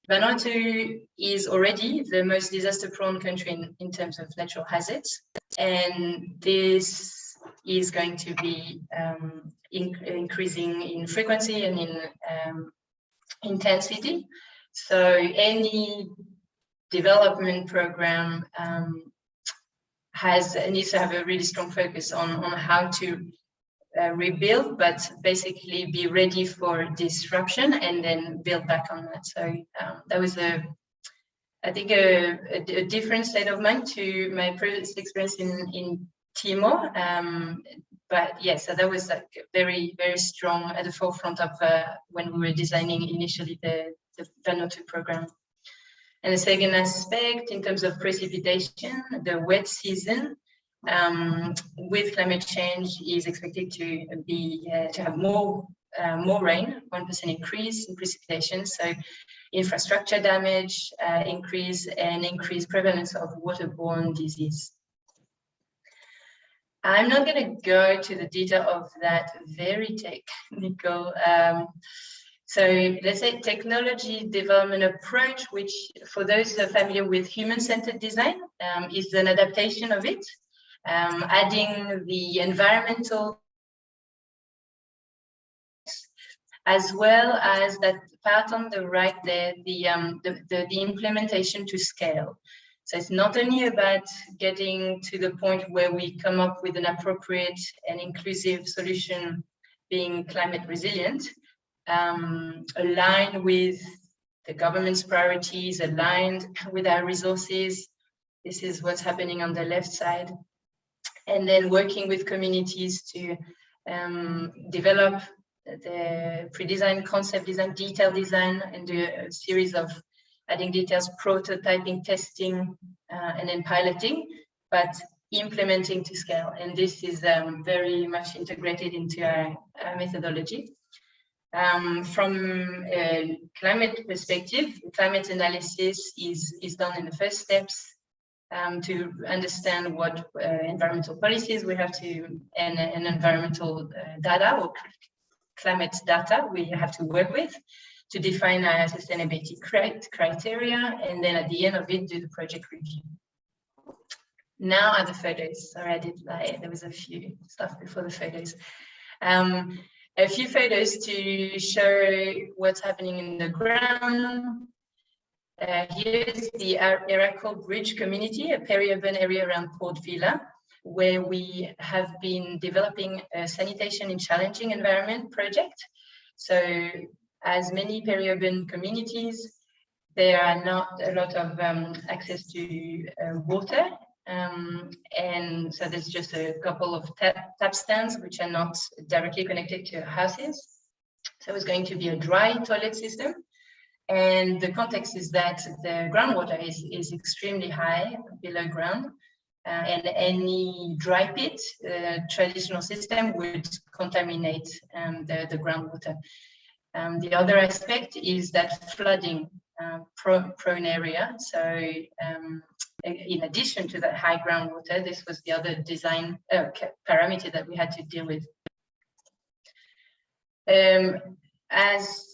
Vanuatu is already the most disaster-prone country in terms of natural hazards, and this is going to be increasing in frequency and in intensity. So any development program needs to have a really strong focus on how to rebuild, but basically be ready for disruption and then build back on that. So that was I think a different state of mind to my previous experience in Timor, but yes, so that was like very, very strong at the forefront of when we were designing initially the Vanuatu program. And the second aspect, in terms of precipitation, the wet season with climate change is expected to have more rain, 1% increase in precipitation. So infrastructure damage, increased prevalence of waterborne disease. I'm not going to go to the detail of that very technical. So let's say technology development approach, which for those who are familiar with human-centered design, is an adaptation of it, adding the environmental as well as that part on the right there, the implementation to scale. So it's not only about getting to the point where we come up with an appropriate and inclusive solution being climate resilient, aligned with the government's priorities, aligned with our resources. This is what's happening on the left side. And then working with communities to develop the pre-design, concept design, detail design, and do a series of adding details, prototyping, testing, and then piloting, but implementing to scale. And this is very much integrated into our methodology. From a climate perspective, climate analysis is done in the first steps to understand what environmental policies we have to, and environmental data or climate data we have to work with to define our sustainability criteria, and then at the end of it, do the project review. Now are the photos. Sorry, I did lie. There was a few stuff before the photos. A few photos to show what's happening in the ground. Here's the Arakwal Bridge community, a peri-urban area around Port Vila, where we have been developing a sanitation in challenging environment project. So as many peri-urban communities, there are not a lot of access to water And so there's just a couple of tap stands which are not directly connected to houses. So it's going to be a dry toilet system. And the context is that the groundwater is extremely high below ground. And any dry pit, traditional system would contaminate the groundwater. The other aspect is that flooding prone area. So in addition to that high groundwater, this was the other design parameter that we had to deal with. As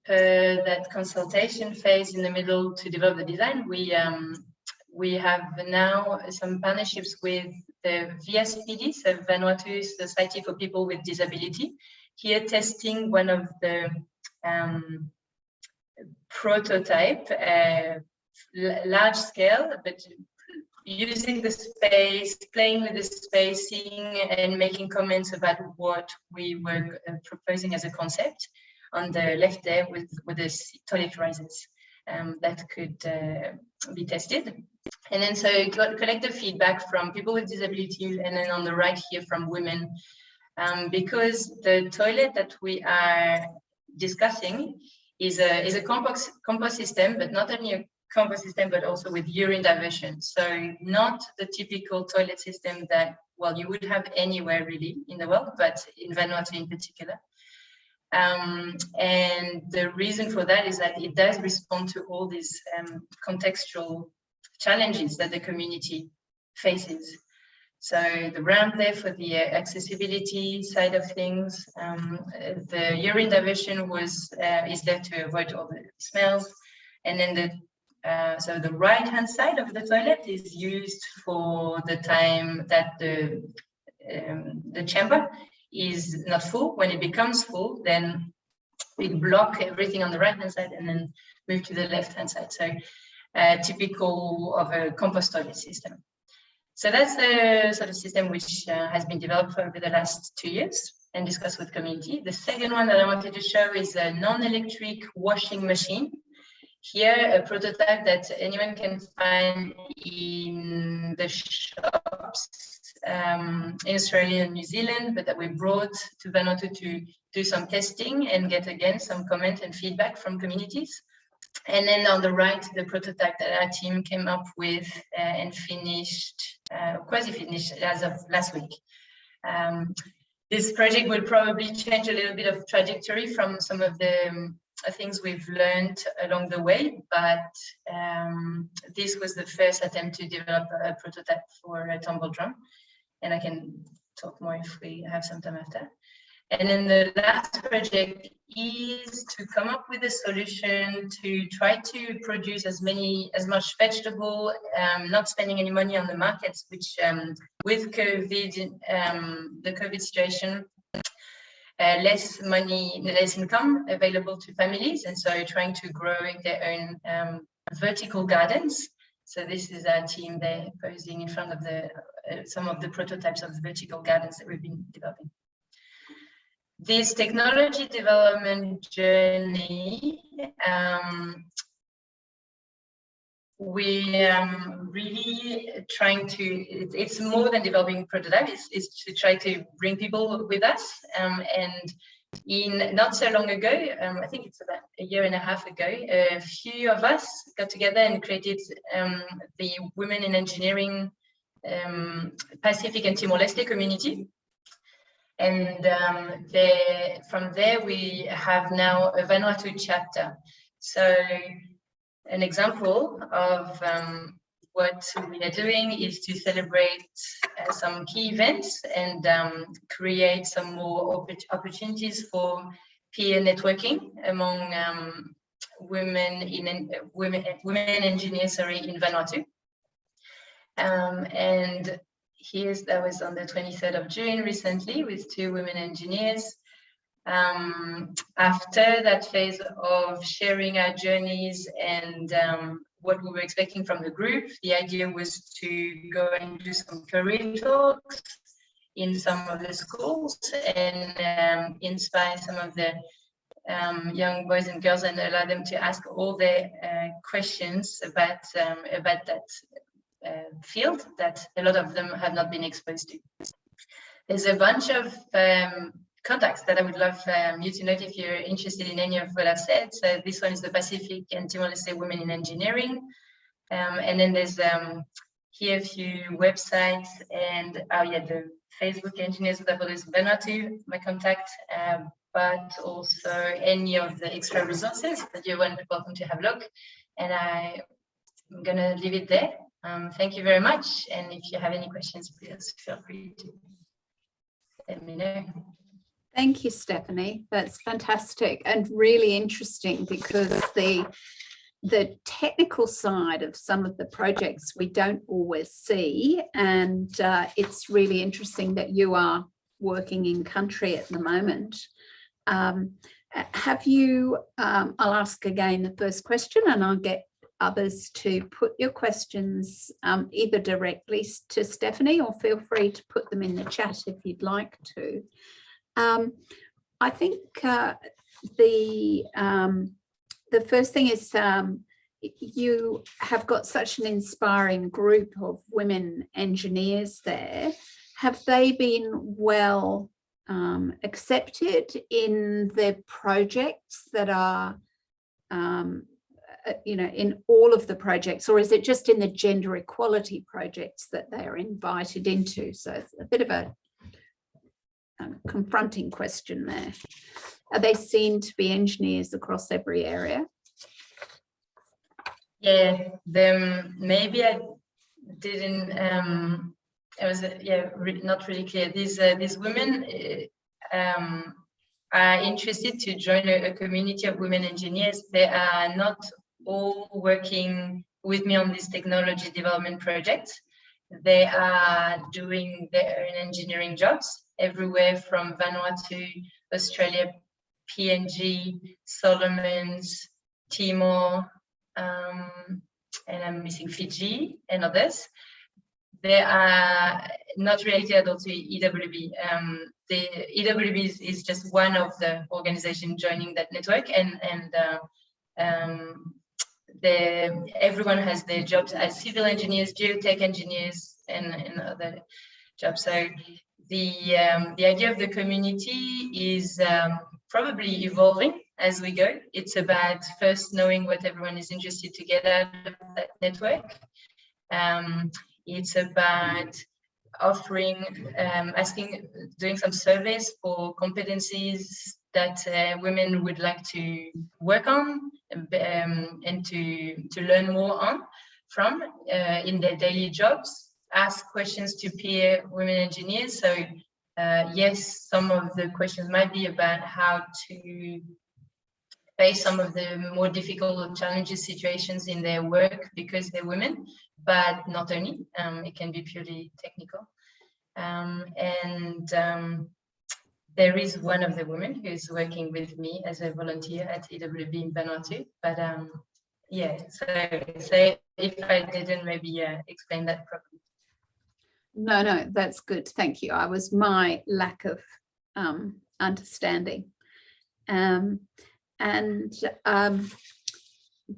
per that consultation phase in the middle to develop the design, we have now some partnerships with the VSPD, so Vanuatu Society for People with Disability, here testing one of the prototype, large scale, but using the space, playing with the spacing and making comments about what we were proposing as a concept on the left there with the toilet risers that could be tested. And then so collect the feedback from people with disabilities, and then on the right here from women, because the toilet that we are discussing is a compost system, but not only a compost system, but also with urine diversion. So not the typical toilet system that, well, you would have anywhere really in the world, but in Vanuatu in particular. And the reason for that is that it does respond to all these contextual challenges that the community faces. So the ramp there for the accessibility side of things, the urine diversion is there to avoid all the smells, and then so the right-hand side of the toilet is used for the time that the chamber is not full. When it becomes full, then we block everything on the right-hand side and then move to the left-hand side. So typical of a compost toilet system. So that's the sort of system which has been developed over the last 2 years and discussed with community. The second one that I wanted to show is a non-electric washing machine. Here, a prototype that anyone can find in the shops in Australia and New Zealand, but that we brought to Vanuatu to do some testing and get again some comment and feedback from communities. And then on the right, the prototype that our team came up with and finished, quasi-finished as of last week. This project will probably change a little bit of trajectory from some of the things we've learned along the way, but this was the first attempt to develop a prototype for a tumble drum, and I can talk more if we have some time after. And then the last project is to come up with a solution to try to produce as much vegetable, not spending any money on the markets, which with COVID, the COVID situation, less money, less income available to families, and so trying to grow their own vertical gardens. So this is our team there posing in front of some of the prototypes of the vertical gardens that we've been developing. This technology development journey, we really trying to, it's more than developing prototypes, it's to try to bring people with us. And in not so long ago, I think it's about a year and a half ago, a few of us got together and created the Women in Engineering Pacific and Timor-Leste community. And from there, we have now a Vanuatu chapter. So an example of what we are doing is to celebrate some key events and create some more opportunities for peer networking among women engineers, in Vanuatu. And that was on the 23rd of June recently with 2 women engineers. After that phase of sharing our journeys and what we were expecting from the group, the idea was to go and do some career talks in some of the schools and inspire some of the young boys and girls and allow them to ask all their questions about that field that a lot of them have not been exposed to. There's a bunch of contacts that I would love you to note if you're interested in any of what I've said. So this one is the Pacific and Timor-Leste Women in Engineering. And then there's here a few websites and the Facebook Engineers Without Borders Vanuatu, my contact, but also any of the extra resources that you're welcome to have a look. And I'm gonna leave it there. Thank you very much. And if you have any questions, please feel free to let me know. Thank you, Stephanie. That's fantastic and really interesting, because the technical side of some of the projects we don't always see, and it's really interesting that you are working in country at the moment. Have you, I'll ask again the first question, and I'll get others to put your questions either directly to Stephanie, or feel free to put them in the chat if you'd like to. I think the first thing is you have got such an inspiring group of women engineers there. Have they been well accepted in the projects that are, in all of the projects, or is it just in the gender equality projects that they are invited into? So it's a bit of a confronting question there. Are they seen to be engineers across every area? Yeah, maybe I didn't. It was not really clear. These women are interested to join a community of women engineers. They are not all working with me on this technology development project. They are doing their own engineering jobs everywhere from Vanuatu, Australia, PNG, Solomons, Timor, and I'm missing Fiji and others. They are not related at all to EWB. The EWB is just one of the organizations joining that network, and everyone has their jobs as civil engineers, geotech engineers, and other jobs. So the idea of the community is probably evolving as we go. It's about first knowing what everyone is interested to get out of that network. It's about offering, doing some surveys for competencies that women would like to work on and to learn more from in their daily jobs. Ask questions to peer women engineers. So yes, some of the questions might be about how to face some of the more difficult challenges, situations in their work because they're women, but not only. It can be purely technical. There is one of the women who is working with me as a volunteer at EWB in Vanuatu. But yeah, so if I didn't maybe explain that properly. No, that's good. Thank you. I was my lack of understanding.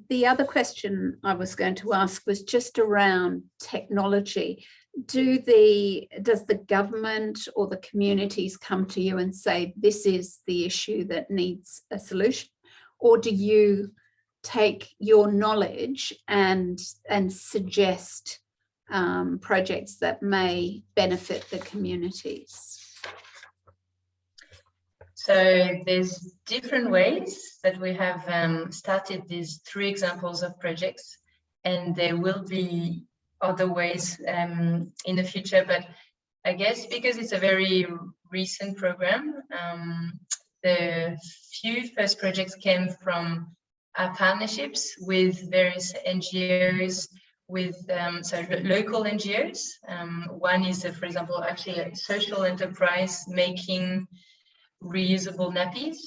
The other question I was going to ask was just around technology. Does the government or the communities come to you and say, this is the issue that needs a solution? Or do you take your knowledge and suggest projects that may benefit the communities? So there's different ways that we have started these 3 examples of projects, and there will be other ways in the future. But I guess because it's a very recent program, the few first projects came from our partnerships with various NGOs, with local NGOs. One is, for example, actually a social enterprise making reusable nappies,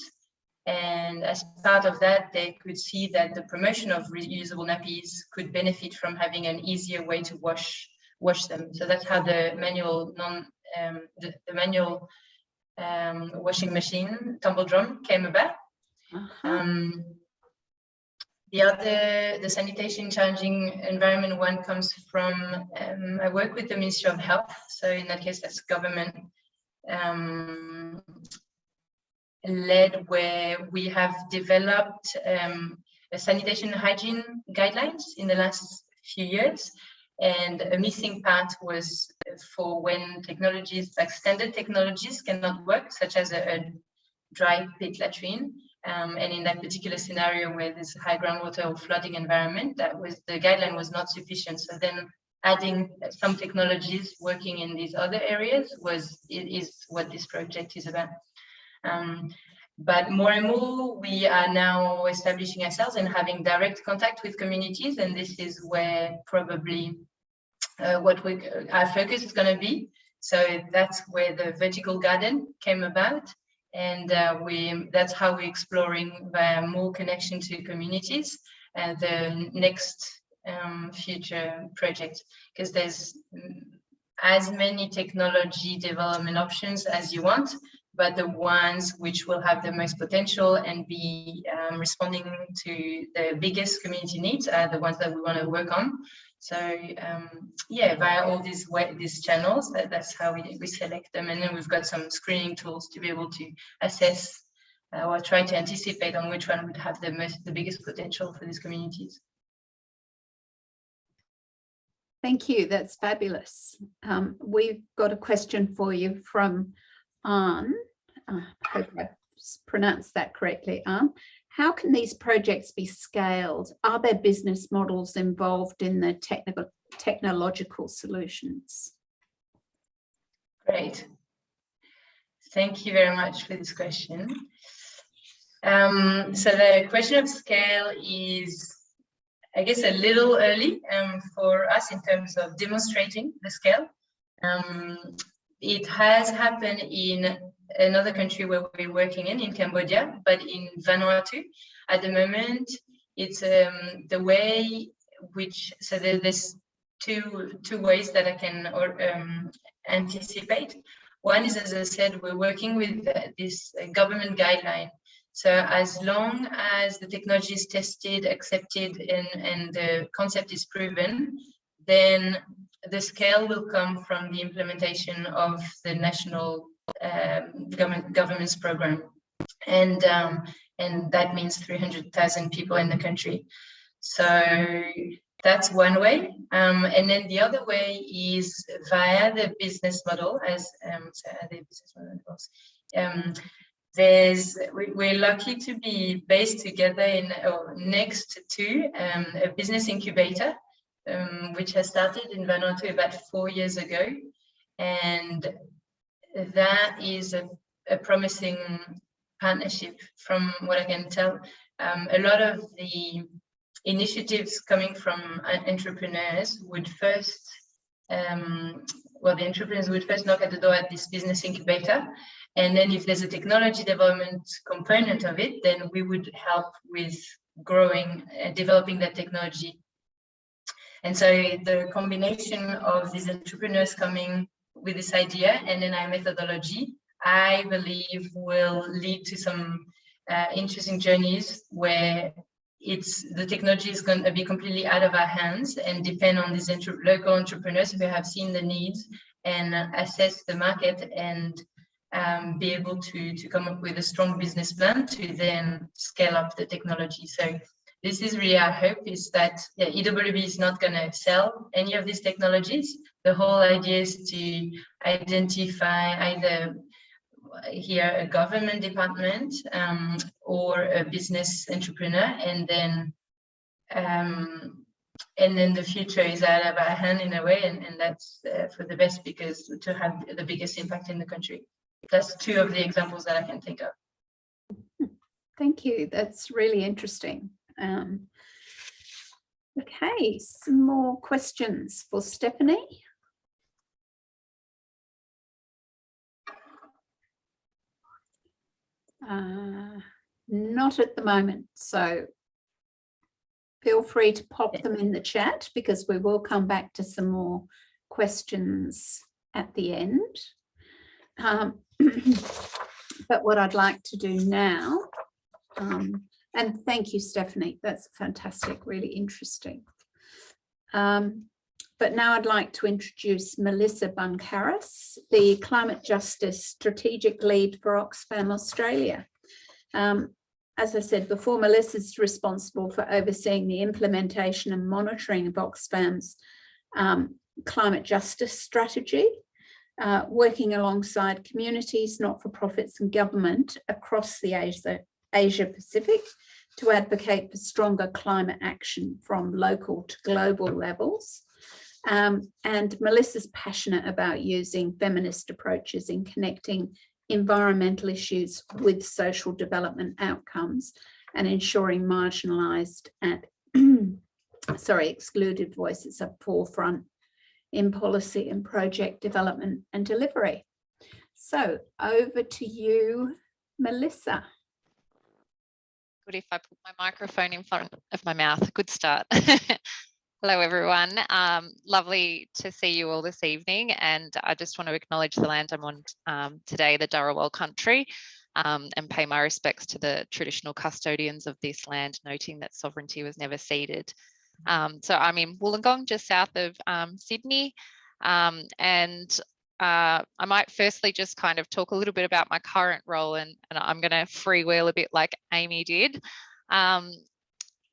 and as part of that they could see that the promotion of reusable nappies could benefit from having an easier way to wash them. So that's how the manual washing machine tumble drum came about. The sanitation challenging environment one comes from, I work with the Ministry of Health. So in that case, that's government led, where we have developed a sanitation hygiene guidelines in the last few years. And a missing part was for when technologies, like standard technologies, cannot work, such as a dry pit latrine. And in that particular scenario where there's high groundwater or flooding environment, the guideline was not sufficient. So then adding some technologies working in these other areas is what this project is about. But more and more, we are now establishing ourselves and having direct contact with communities. And this is where probably our focus is going to be. So that's where the vertical garden came about. And that's how we're exploring more connection to communities and the next future project, because there's as many technology development options as you want, but the ones which will have the most potential and be responding to the biggest community needs are the ones that we want to work on. So yeah, via all these channels, that's how we select them. And then we've got some screening tools to be able to assess or try to anticipate on which one would have the biggest potential for these communities. Thank you. That's fabulous. We've got a question for you from Anne. I hope I pronounced that correctly, Anne. How can these projects be scaled? Are there business models involved in the technological solutions? Great. Thank you very much for this question. So the question of scale is, I guess, a little early for us in terms of demonstrating the scale. It has happened in another country where we're working in Cambodia, but in Vanuatu at the moment, it's the way which, so there's two ways that I can anticipate. One is, as I said, we're working with this government guideline. So as long as the technology is tested, accepted, and the concept is proven, then the scale will come from the implementation of the national government's program, and that means 300,000 people in the country. So that's one way, and then the other way is via the business model, as we're lucky to be based together next to a business incubator, which has started in Vanuatu about 4 years ago, and that is a promising partnership from what I can tell. A lot of the initiatives coming from entrepreneurs would first, the entrepreneurs would first knock at the door at this business incubator, and then if there's a technology development component of it, then we would help with growing, developing that technology. And so the combination of these entrepreneurs coming with this idea and then our methodology, I believe, will lead to some interesting journeys where the technology is going to be completely out of our hands and depend on these local entrepreneurs who have seen the needs and assess the market and be able to come up with a strong business plan to then scale up the technology. So this is really our hope, is that EWB is not going to sell any of these technologies. The whole idea is to identify either here a government department or a business entrepreneur, and then the future is out of our hand in a way, and that's for the best, because to have the biggest impact in the country. That's two of the examples that I can think of. Thank you. That's really interesting. Okay, some more questions for Stephanie. Not at the moment, so feel free to pop them in the chat, because we will come back to some more questions at the end. But what I'd like to do now, And thank you, Stephanie. That's fantastic, really interesting. But now I'd like to introduce Melissa Buncaris, the Climate Justice Strategic Lead for Oxfam Australia. As I said before, Melissa's responsible for overseeing the implementation and monitoring of Oxfam's climate justice strategy, working alongside communities, not-for-profits and government across the Asia Pacific to advocate for stronger climate action from local to global levels. And Melissa's passionate about using feminist approaches in connecting environmental issues with social development outcomes and ensuring marginalised and excluded voices are forefront in policy and project development and delivery. So over to you, Melissa. Good if I put my microphone in front of my mouth. Good start. Hello, everyone. Lovely to see you all this evening. And I just want to acknowledge the land I'm on today, the Dharawal country, and pay my respects to the traditional custodians of this land, noting that sovereignty was never ceded. So I'm in Wollongong, just south of Sydney. And I might firstly just kind of talk a little bit about my current role, and I'm going to freewheel a bit like Amy did.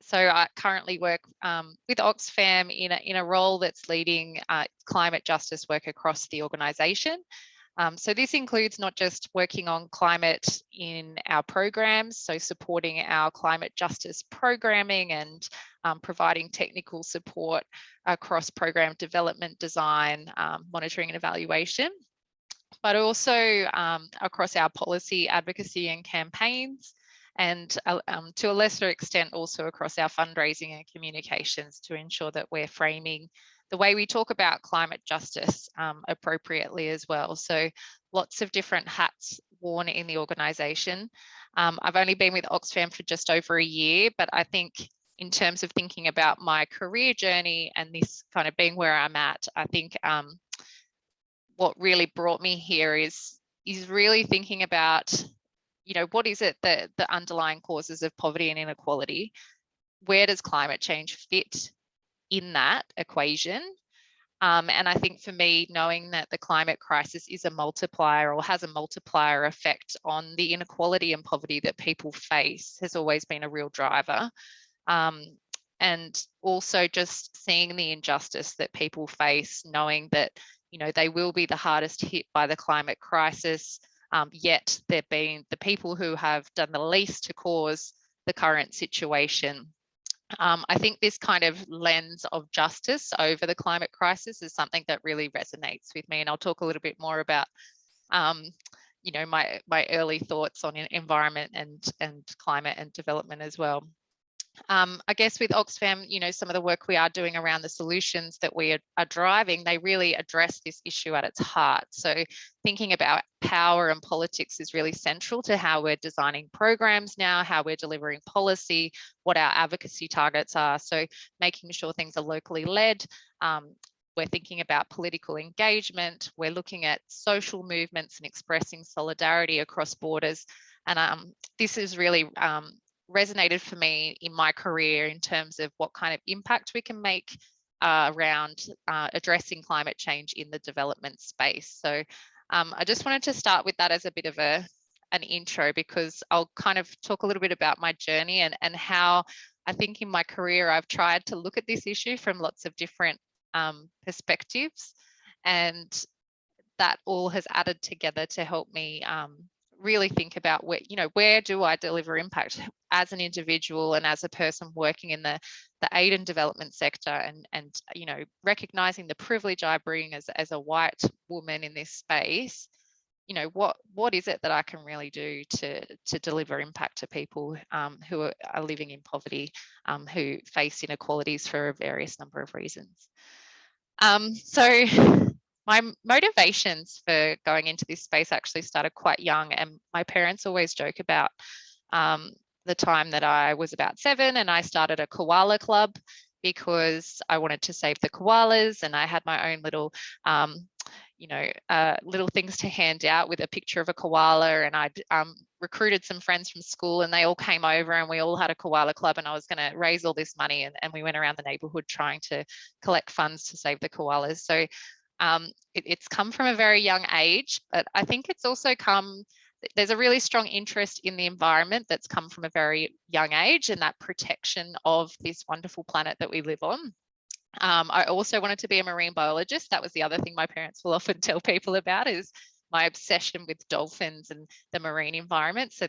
So I currently work with Oxfam in a role that's leading climate justice work across the organisation. So this includes not just working on climate in our programs, so supporting our climate justice programming and providing technical support across program development, design, monitoring and evaluation, but also across our policy advocacy and campaigns, and to a lesser extent also across our fundraising and communications to ensure that we're framing the way we talk about climate justice appropriately as well. So lots of different hats worn in the organisation. I've only been with Oxfam for just over a year, but I think in terms of thinking about my career journey and this kind of being where I'm at, I think what really brought me here is really thinking about, you know, what is it that the underlying causes of poverty and inequality? Where does climate change fit in that equation? And I think for me, knowing that the climate crisis is a multiplier or has a multiplier effect on the inequality and poverty that people face has always been a real driver. And also just seeing the injustice that people face, knowing that, you know, they will be the hardest hit by the climate crisis, yet they've been the people who have done the least to cause the current situation. I think this kind of lens of justice over the climate crisis is something that really resonates with me, and I'll talk a little bit more about, you know, my early thoughts on environment and climate and development as well. I guess with Oxfam, you know, some of the work we are doing around the solutions that we are driving, they really address this issue at its heart. So thinking about power and politics is really central to how we're designing programs now, how we're delivering policy, what our advocacy targets are. So making sure things are locally led. We're thinking about political engagement. We're looking at social movements and expressing solidarity across borders. And this is really resonated for me in my career in terms of what kind of impact we can make around addressing climate change in the development space. So I just wanted to start with that as a bit of an intro, because I'll kind of talk a little bit about my journey and how I think in my career I've tried to look at this issue from lots of different perspectives, and that all has added together to help me really think about where do I deliver impact as an individual and as a person working in the aid and development sector, and you know, recognizing the privilege I bring as a white woman in this space. You know, what is it that I can really do to deliver impact to people who are living in poverty, who face inequalities for a various number of reasons. So my motivations for going into this space actually started quite young, and my parents always joke about the time that I was about 7 and I started a koala club because I wanted to save the koalas, and I had my own little little things to hand out with a picture of a koala, and I'd recruited some friends from school, and they all came over and we all had a koala club, and I was going to raise all this money, and we went around the neighborhood trying to collect funds to save the koalas. So it's come from a very young age, but I think it's also there's a really strong interest in the environment that's come from a very young age, and that protection of this wonderful planet that we live on. I also wanted to be a marine biologist. That was the other thing my parents will often tell people about, is my obsession with dolphins and the marine environment. So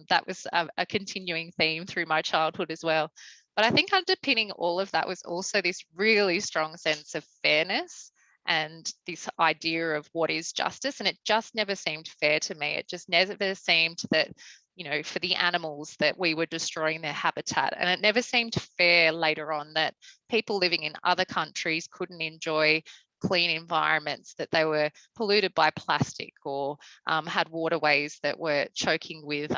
that was a continuing theme through my childhood as well. But I think underpinning all of that was also this really strong sense of fairness and this idea of what is justice. And it just never seemed fair to me. It just never seemed that, for the animals, that we were destroying their habitat. And it never seemed fair later on that people living in other countries couldn't enjoy clean environments, that they were polluted by plastic, or had waterways that were choking with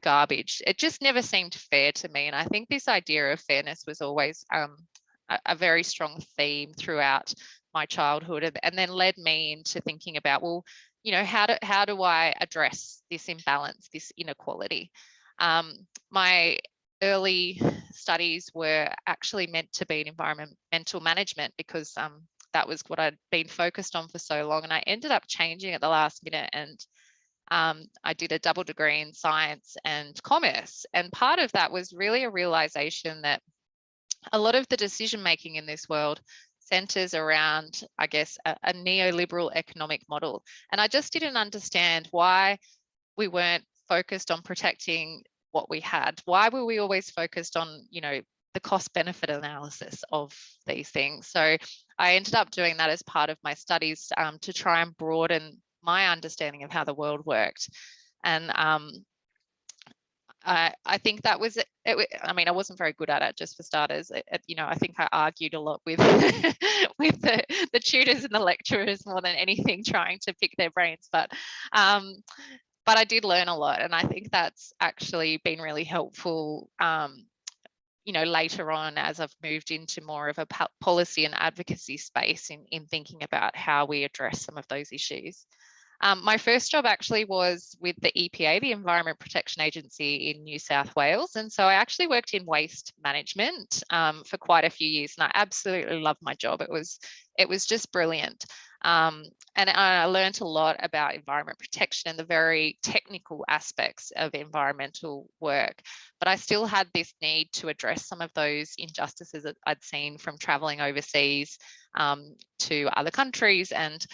garbage. It just never seemed fair to me. And I think this idea of fairness was always a very strong theme throughout my childhood, and then led me into thinking about, well, how do I address this imbalance, this inequality? My early studies were actually meant to be in environmental management, because that was what I'd been focused on for so long, and I ended up changing at the last minute, and I did a double degree in science and commerce. And part of that was really a realization that a lot of the decision making in this world centers around, I guess, a neoliberal economic model. And I just didn't understand why we weren't focused on protecting what we had. Why were we always focused on, the cost benefit analysis of these things? So I ended up doing that as part of my studies, to try and broaden my understanding of how the world worked. And I think that was it. I mean, I wasn't very good at it, just for starters. I think I argued a lot with with the tutors and the lecturers more than anything, trying to pick their brains. But I did learn a lot, and I think that's actually been really helpful. Later on, as I've moved into more of a policy and advocacy space in thinking about how we address some of those issues. My first job actually was with the EPA, the Environment Protection Agency in New South Wales. And so I actually worked in waste management for quite a few years, and I absolutely loved my job. It was just brilliant. And I learned a lot about environment protection and the very technical aspects of environmental work. But I still had this need to address some of those injustices that I'd seen from traveling overseas to other countries. And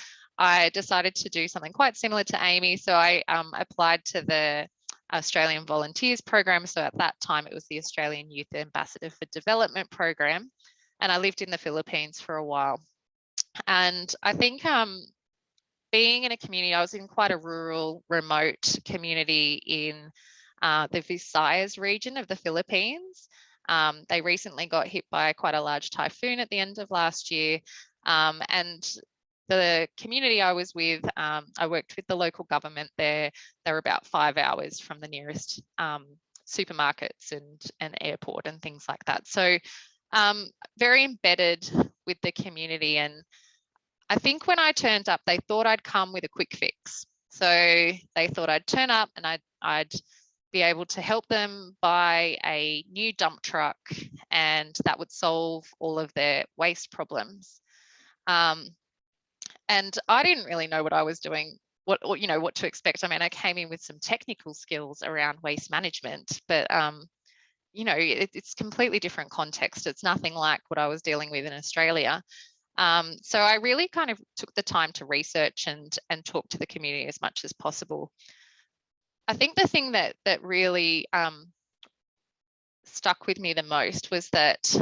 I decided to do something quite similar to Amy. So I applied to the Australian Volunteers Program. So at that time, it was the Australian Youth Ambassador for Development Program. And I lived in the Philippines for a while. And I think being in a community, I was in quite a rural, remote community in the Visayas region of the Philippines. They recently got hit by quite a large typhoon at the end of last year. And the community I was with, I worked with the local government there. They were about 5 hours from the nearest supermarkets and airport and things like that. So very embedded with the community. And I think when I turned up, they thought I'd come with a quick fix. So they thought I'd turn up and I'd be able to help them buy a new dump truck, and that would solve all of their waste problems. And I didn't really know what I was doing, what to expect. I mean, I came in with some technical skills around waste management, but it's completely different context. It's nothing like what I was dealing with in Australia. So I really kind of took the time to research and talk to the community as much as possible. I think the thing that really stuck with me the most was that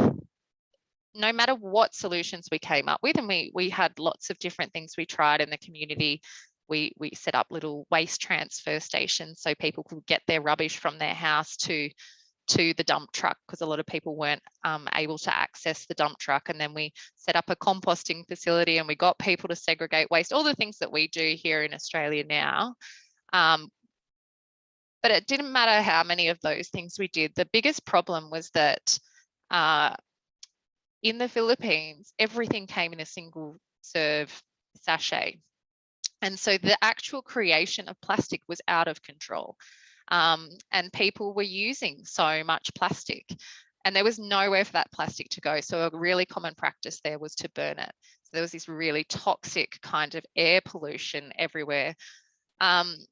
no matter what solutions we came up with, and we had lots of different things we tried in the community. We set up little waste transfer stations so people could get their rubbish from their house to the dump truck, because a lot of people weren't able to access the dump truck. And then we set up a composting facility and we got people to segregate waste, all the things that we do here in Australia now. But it didn't matter how many of those things we did. The biggest problem was that in the Philippines, everything came in a single serve sachet. And so the actual creation of plastic was out of control. And people were using so much plastic, and there was nowhere for that plastic to go. So a really common practice there was to burn it. So there was this really toxic kind of air pollution everywhere. And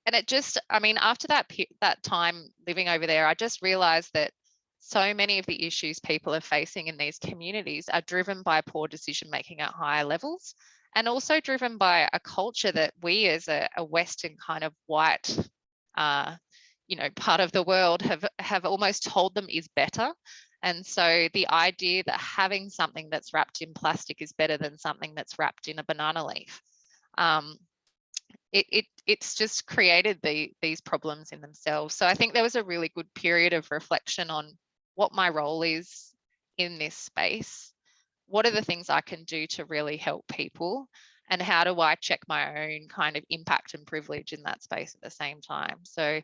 it just, I mean, after that time living over there, I just realized that so many of the issues people are facing in these communities are driven by poor decision making at higher levels, and also driven by a culture that we as a Western kind of white, you know, part of the world have almost told them is better. And so the idea that having something that's wrapped in plastic is better than something that's wrapped in a banana leaf, it's just created these problems in themselves. So I think there was a really good period of reflection on what my role is in this space. What are the things I can do to really help people? And how do I check my own kind of impact and privilege in that space at the same time? So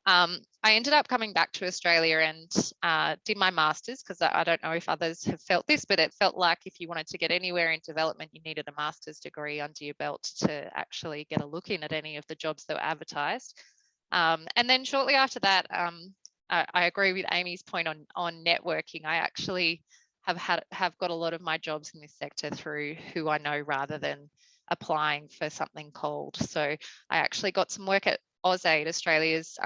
I ended up coming back to Australia and did my master's, because I don't know if others have felt this, but it felt like if you wanted to get anywhere in development, you needed a master's degree under your belt to actually get a look in at any of the jobs that were advertised. And then shortly after that, I agree with Amy's point on networking. I actually have got a lot of my jobs in this sector through who I know rather than applying for something cold. So I actually got some work at AusAid, Australia's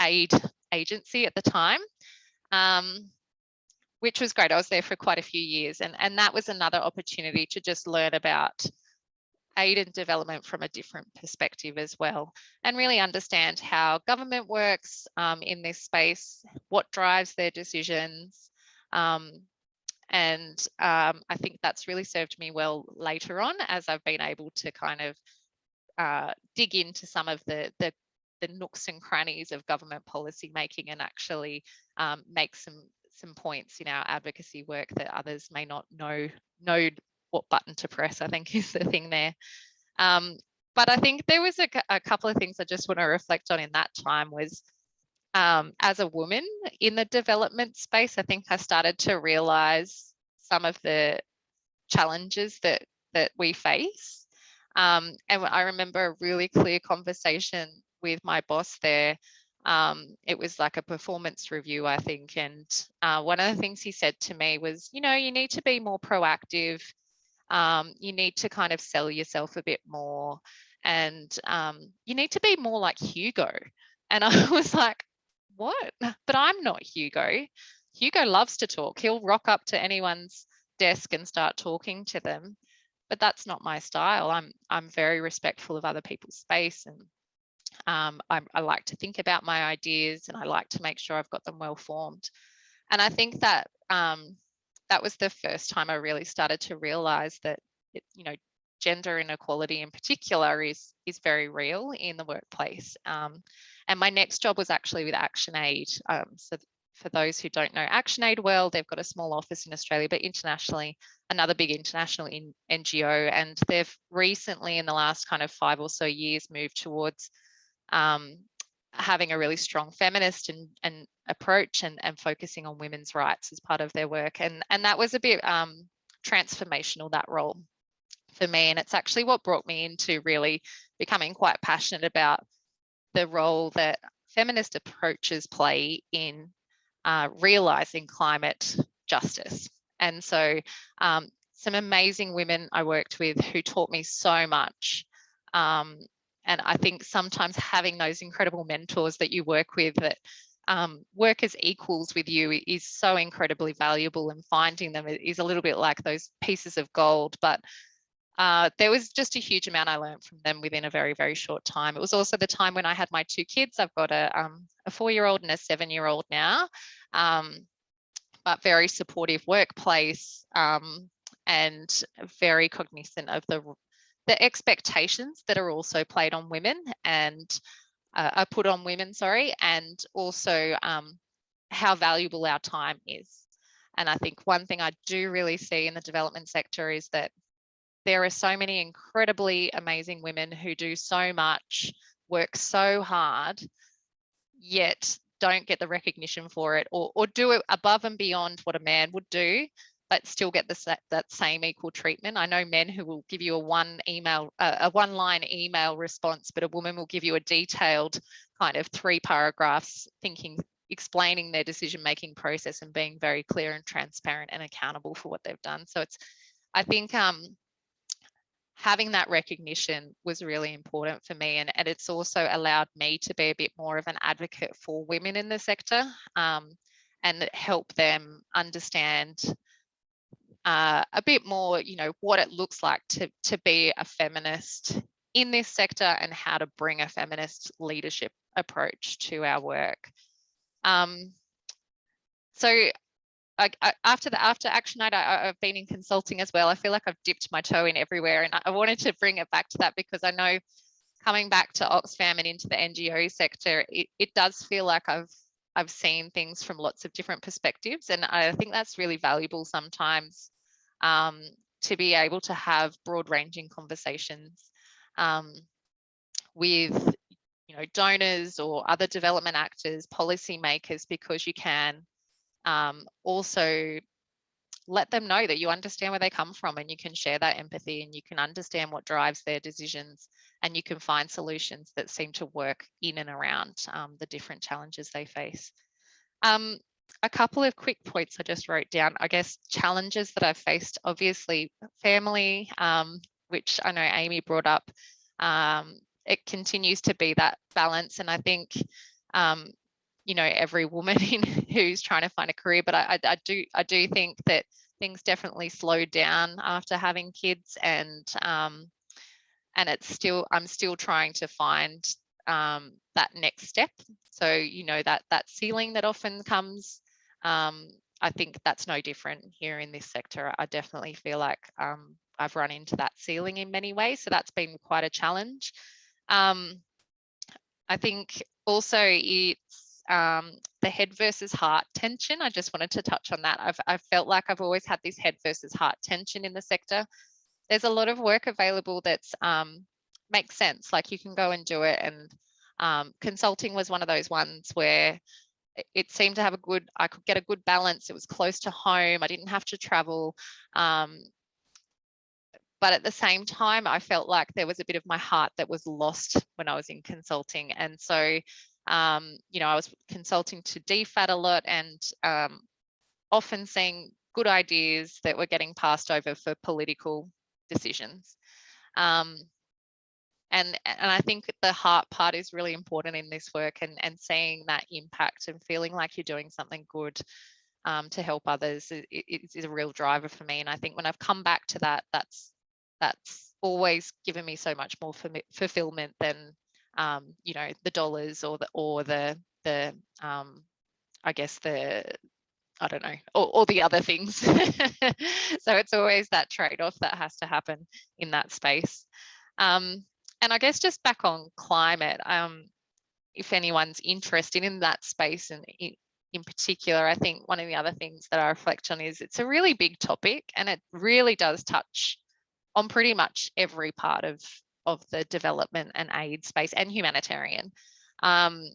aid agency at the time, which was great. I was there for quite a few years, and that was another opportunity to just learn about aid and development from a different perspective as well, and really understand how government works in this space, what drives their decisions. And I think that's really served me well later on, as I've been able to kind of dig into some of the nooks and crannies of government policy making, and actually make some points in our advocacy work that others may not know what button to press, I think is the thing there. But I think there was a couple of things I just want to reflect on in that time was, as a woman in the development space, I think I started to realize some of the challenges that we face. And I remember a really clear conversation with my boss there. It was like a performance review, I think. And one of the things he said to me was, you know, you need to be more proactive. You need to kind of sell yourself a bit more. And you need to be more like Hugo. And I was like, what? But I'm not Hugo. Hugo loves to talk. He'll rock up to anyone's desk and start talking to them. But that's not my style. I'm very respectful of other people's space, and I like to think about my ideas, and I like to make sure I've got them well formed. And I think that that was the first time I really started to realize that you know, gender inequality in particular is very real in the workplace. And my next job was actually with ActionAid. So for those who don't know ActionAid well, they've got a small office in Australia, but internationally, another big international NGO. And they've recently, in the last kind of 5 or so years, moved towards having a really strong feminist and approach and focusing on women's rights as part of their work. And that was a bit transformational, that role for me. And it's actually what brought me into really becoming quite passionate about the role that feminist approaches play in realizing climate justice. And so some amazing women I worked with who taught me so much. And I think sometimes having those incredible mentors that you work with that work as equals with you is so incredibly valuable, and finding them is a little bit like those pieces of gold. But there was just a huge amount I learned from them within a very, very short time. It was also the time when I had my 2 kids. I've got a 4-year-old and a 7-year-old now, but very supportive workplace, and very cognizant of the expectations that are also played on women and are put on women, sorry, and also how valuable our time is. And I think one thing I do really see in the development sector is that there are so many incredibly amazing women who do so much, work so hard, yet don't get the recognition for it, or do it above and beyond what a man would do, but still get that same equal treatment. I know men who will give you a one-line email response, but a woman will give you a detailed kind of 3 paragraphs explaining their decision-making process and being very clear and transparent and accountable for what they've done. So I think having that recognition was really important for me, and it's also allowed me to be a bit more of an advocate for women in the sector, and help them understand a bit more, what it looks like to be a feminist in this sector and how to bring a feminist leadership approach to our work. So after Action Aid, I've been in consulting as well. I feel like I've dipped my toe in everywhere, and I wanted to bring it back to that because I know coming back to Oxfam and into the NGO sector, it does feel like I've seen things from lots of different perspectives, and I think that's really valuable sometimes, to be able to have broad-ranging conversations with donors or other development actors, policymakers, because you can also let them know that you understand where they come from, and you can share that empathy, and you can understand what drives their decisions, and you can find solutions that seem to work in and around the different challenges they face. A couple of quick points I just wrote down. I guess challenges that I've faced, obviously family, which I know Amy brought up. It continues to be that balance, and I think every woman who's trying to find a career, but I do think that things definitely slowed down after having kids, and I'm still trying to find that next step. So that ceiling that often comes, I think that's no different here in this sector. I definitely feel like I've run into that ceiling in many ways, so that's been quite a challenge. I think also it's the head versus heart tension. I just wanted to touch on that. I've felt like I've always had this head versus heart tension in the sector. There's a lot of work available that's makes sense, like you can go and do it, and consulting was one of those ones where it seemed to have I could get a good balance. It was close to home. I didn't have to travel. But at the same time, I felt like there was a bit of my heart that was lost when I was in consulting. And so, I was consulting to DFAT a lot, and often seeing good ideas that were getting passed over for political decisions. And I think the heart part is really important in this work, and seeing that impact and feeling like you're doing something good to help others is a real driver for me. And I think when I've come back to that, that's always given me so much more fulfillment than the dollars or the I guess I don't know, or the other things. So it's always that trade-off that has to happen in that space. And I guess just back on climate, if anyone's interested in that space, and in particular, I think one of the other things that I reflect on is it's a really big topic, and it really does touch on pretty much every part of the development and aid space and humanitarian. And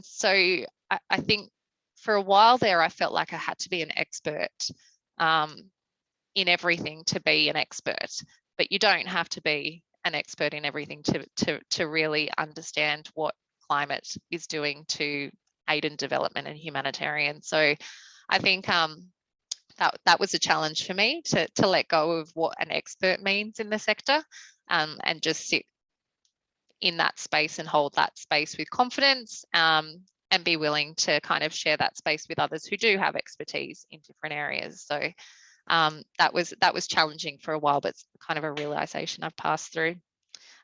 so I think for a while there, I felt like I had to be an expert in everything to be an expert, but you don't have to be an expert in everything to really understand what climate is doing to aid and development and humanitarian. So I think that was a challenge for me to let go of what an expert means in the sector, and just sit in that space and hold that space with confidence, and be willing to kind of share that space with others who do have expertise in different areas. So that was challenging for a while, but it's kind of a realization I've passed through.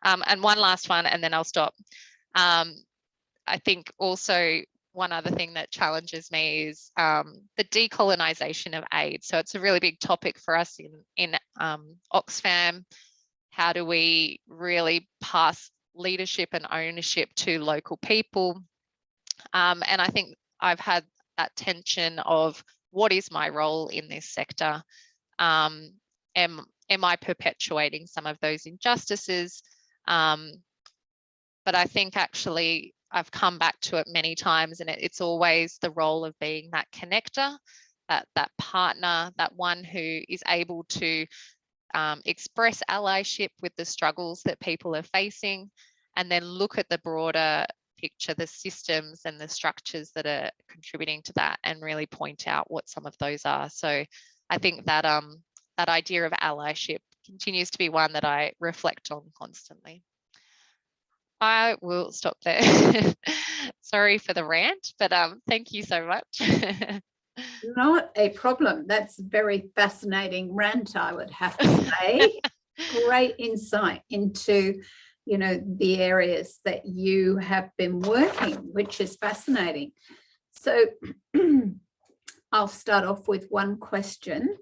And one last one, and then I'll stop. I think also one other thing that challenges me is the decolonization of aid. So it's a really big topic for us in Oxfam. How do we really pass leadership and ownership to local people? And I think I've had that tension of what is my role in this sector? Am I perpetuating some of those injustices? But I think actually I've come back to it many times, and it's always the role of being that connector that partner, that one who is able to express allyship with the struggles that people are facing, and then look at the broader picture, the systems and the structures that are contributing to that, and really point out what some of those are. So I think that that idea of allyship continues to be one that I reflect on constantly. I will stop there. Sorry for the rant, but thank you so much. Not a problem. That's a very fascinating rant, I would have to say. Great insight into, you know, the areas that you have been working, which is fascinating. So I'll start off with one question.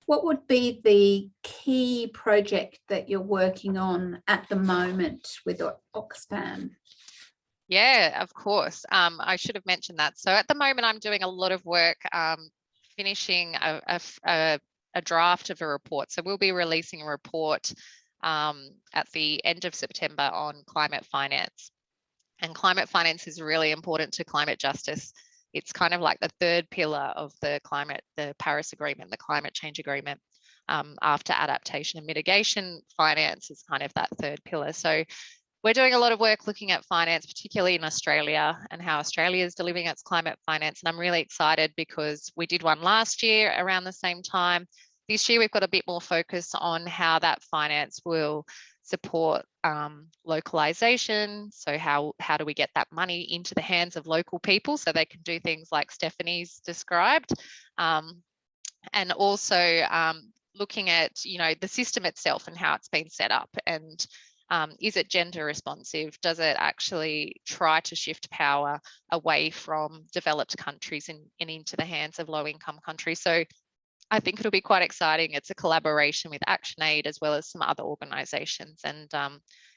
What would be the key project that you're working on at the moment with Oxfam? Yeah, of course. I should have mentioned that. So at the moment, I'm doing a lot of work finishing a draft of a report. So we'll be releasing a report at the end of September on climate finance. And climate finance is really important to climate justice. It's kind of like the third pillar of the Paris Agreement, the climate change agreement. After adaptation and mitigation, finance is kind of that third pillar. So we're doing a lot of work looking at finance, particularly in Australia, and how Australia is delivering its climate finance. And I'm really excited because we did one last year around the same time. This year, we've got a bit more focus on how that finance will support localization. So how do we get that money into the hands of local people so they can do things like Stephanie's described, and also looking at, you know, the system itself and how it's been set up, and is it gender responsive? Does it actually try to shift power away from developed countries and into the hands of low-income countries? So I think it'll be quite exciting. It's a collaboration with ActionAid as well as some other organisations, and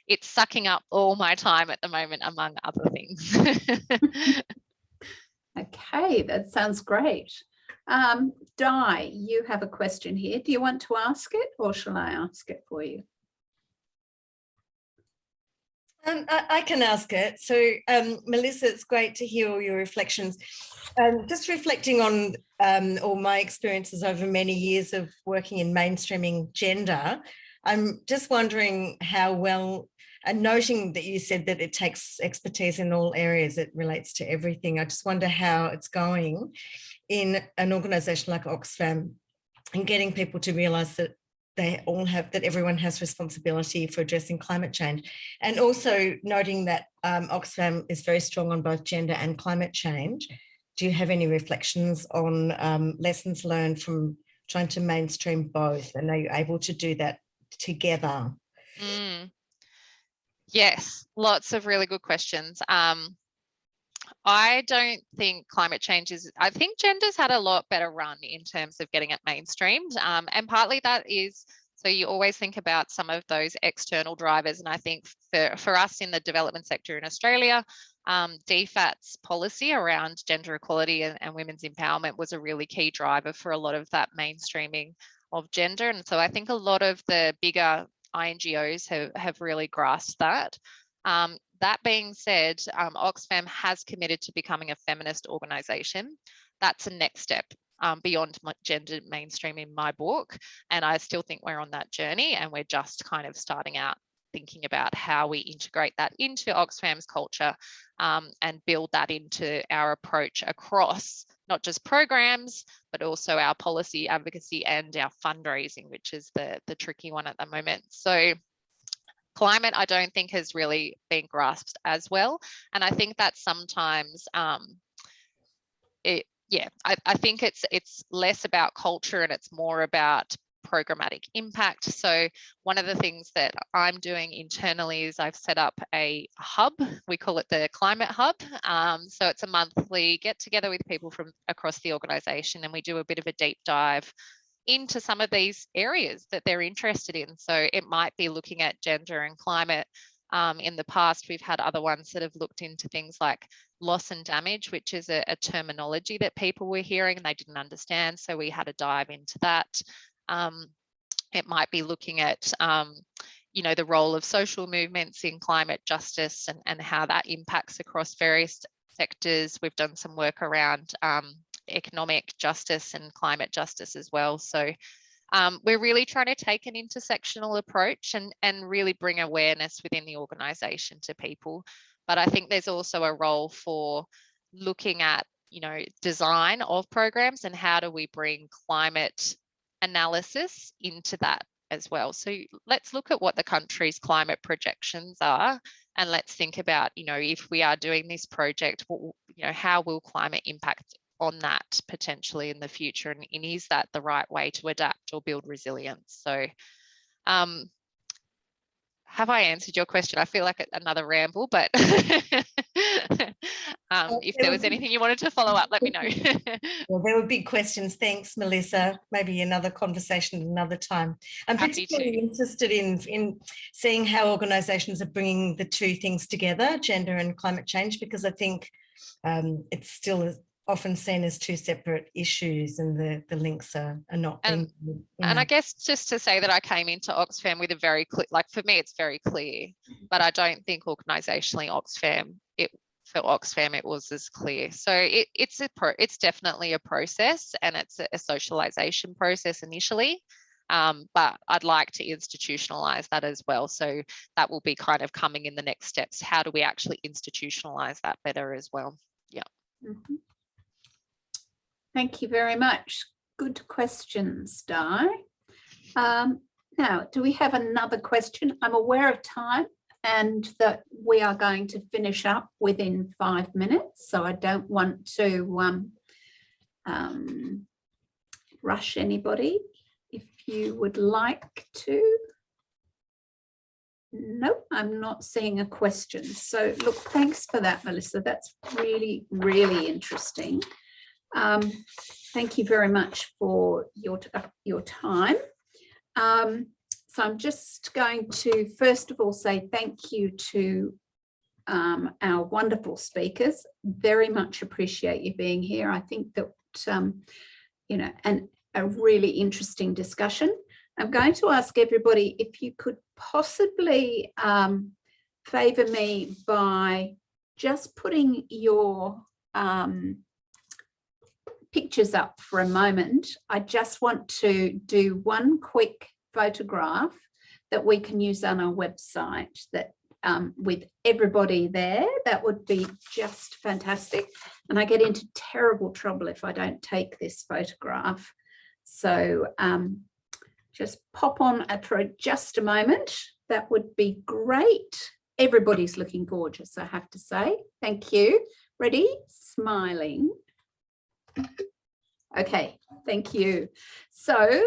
it's sucking up all my time at the moment, among other things. Okay, that sounds great. Di, you have a question here. Do you want to ask it, or shall I ask it for you? I can ask it. So, Melissa, it's great to hear all your reflections. Just reflecting on all my experiences over many years of working in mainstreaming gender, I'm just wondering how well, and noting that you said that it takes expertise in all areas, it relates to everything. I just wonder how it's going in an organisation like Oxfam, and getting people to realise that that everyone has responsibility for addressing climate change. And also noting that Oxfam is very strong on both gender and climate change. Do you have any reflections on lessons learned from trying to mainstream both? And are you able to do that together? Yes, lots of really good questions. I don't think climate change I think gender's had a lot better run in terms of getting it mainstreamed. And partly that is, so you always think about some of those external drivers. And I think for us in the development sector in Australia, DFAT's policy around gender equality and women's empowerment was a really key driver for a lot of that mainstreaming of gender. And so I think a lot of the bigger INGOs have really grasped that. That being said, Oxfam has committed to becoming a feminist organisation. That's a next step beyond gender mainstream in my book. And I still think we're on that journey, and we're just kind of starting out thinking about how we integrate that into Oxfam's culture and build that into our approach across not just programs, but also our policy advocacy and our fundraising, which is the tricky one at the moment. So climate, I don't think has really been grasped as well. And I think that sometimes, I think it's less about culture and it's more about programmatic impact. So one of the things that I'm doing internally is I've set up a hub. We call it the Climate Hub. So it's a monthly get together with people from across the organisation, and we do a bit of a deep dive into some of these areas that they're interested in. So it might be looking at gender and climate. In the past, we've had other ones that have looked into things like loss and damage, which is a terminology that people were hearing and they didn't understand. So we had a dive into that. It might be looking at, the role of social movements in climate justice and how that impacts across various sectors. We've done some work around economic justice and climate justice as well. So we're really trying to take an intersectional approach and really bring awareness within the organisation to people. But I think there's also a role for looking at, you know, design of programs and how do we bring climate analysis into that as well. So let's look at what the country's climate projections are, and let's think about, you know, if we are doing this project, you know, how will climate impact on that potentially in the future, and is that the right way to adapt or build resilience? So have I answered your question? I feel like another ramble, but if there was anything you wanted to follow up, let me know. Well, there were big questions. Thanks, Melissa. Maybe another conversation another time. I'm particularly interested in seeing how organisations are bringing the two things together, gender and climate change, because I think it's still often seen as two separate issues, and the links are not being. And I guess just to say that I came into Oxfam with a very clear, like for me, it's very clear, but I don't think organisationally for Oxfam it was as clear. So it's definitely a process, and it's a socialisation process initially, but I'd like to institutionalise that as well. So that will be kind of coming in the next steps. How do we actually institutionalise that better as well? Yeah. Mm-hmm. Thank you very much. Good questions, Di. Now, do we have another question? I'm aware of time and that we are going to finish up within 5 minutes, so I don't want to rush anybody. If you would like to. Nope, I'm not seeing a question. So look, thanks for that, Melissa. That's really, really interesting. Thank you very much for your time. So I'm just going to first of all say thank you to our wonderful speakers. Very much appreciate you being here. I think that you know, and a really interesting discussion. I'm going to ask everybody if you could possibly favour me by just putting your pictures up for a moment. I just want to do one quick photograph that we can use on our website that with everybody there. That would be just fantastic. And I get into terrible trouble if I don't take this photograph. So just pop on for just a moment. That would be great. Everybody's looking gorgeous, I have to say. Thank you. Ready? Smiling. Okay, thank you. So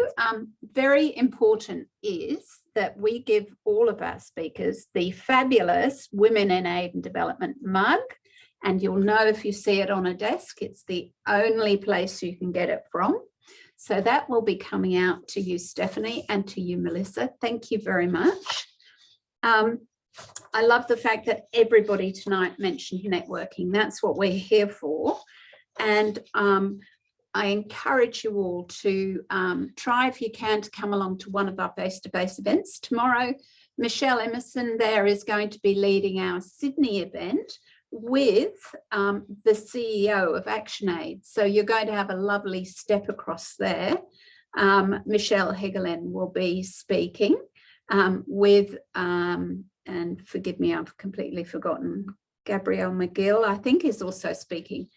very important is that we give all of our speakers the fabulous Women in Aid and Development mug, and you'll know if you see it on a desk, it's the only place you can get it from. So that will be coming out to you, Stephanie, and to you, Melissa. Thank you very much. I love the fact that everybody tonight mentioned networking. That's what we're here for. And I encourage you all to try, if you can, to come along to one of our face-to-face events. Tomorrow, Michelle Emerson there is going to be leading our Sydney event with the CEO of ActionAid. So you're going to have a lovely step across there. Michelle Hegelen will be speaking with, and forgive me, I've completely forgotten, Gabrielle McGill, I think, is also speaking.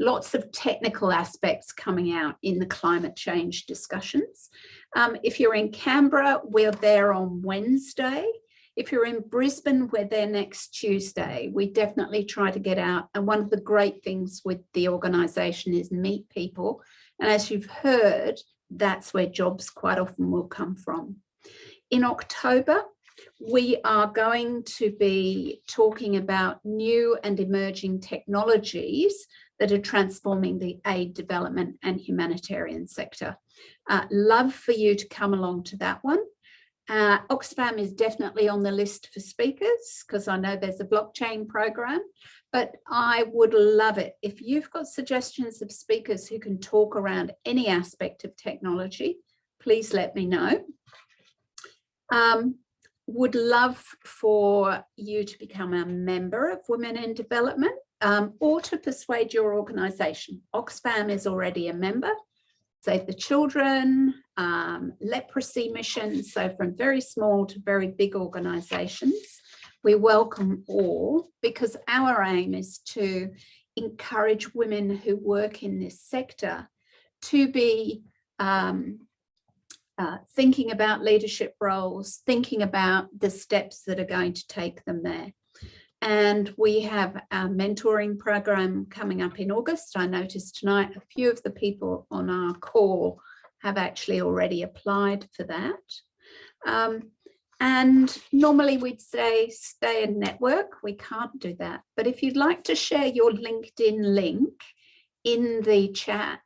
Lots of technical aspects coming out in the climate change discussions. If you're in Canberra, we're there on Wednesday. If you're in Brisbane, we're there next Tuesday. We definitely try to get out. And one of the great things with the organisation is meet people. And as you've heard, that's where jobs quite often will come from. In October, we are going to be talking about new and emerging technologies that are transforming the aid, development and humanitarian sector. Love for you to come along to that one. Oxfam is definitely on the list for speakers because I know there's a blockchain program, but I would love it if you've got suggestions of speakers who can talk around any aspect of technology, please let me know. Would love for you to become a member of Women in Development. or to persuade your organisation. Oxfam is already a member. Save the Children, leprosy missions, so from very small to very big organisations. We welcome all because our aim is to encourage women who work in this sector to be thinking about leadership roles, thinking about the steps that are going to take them there. And we have our mentoring program coming up in August. I noticed tonight a few of the people on our call have actually already applied for that. And normally we'd say stay and network. We can't do that. But if you'd like to share your LinkedIn link in the chat,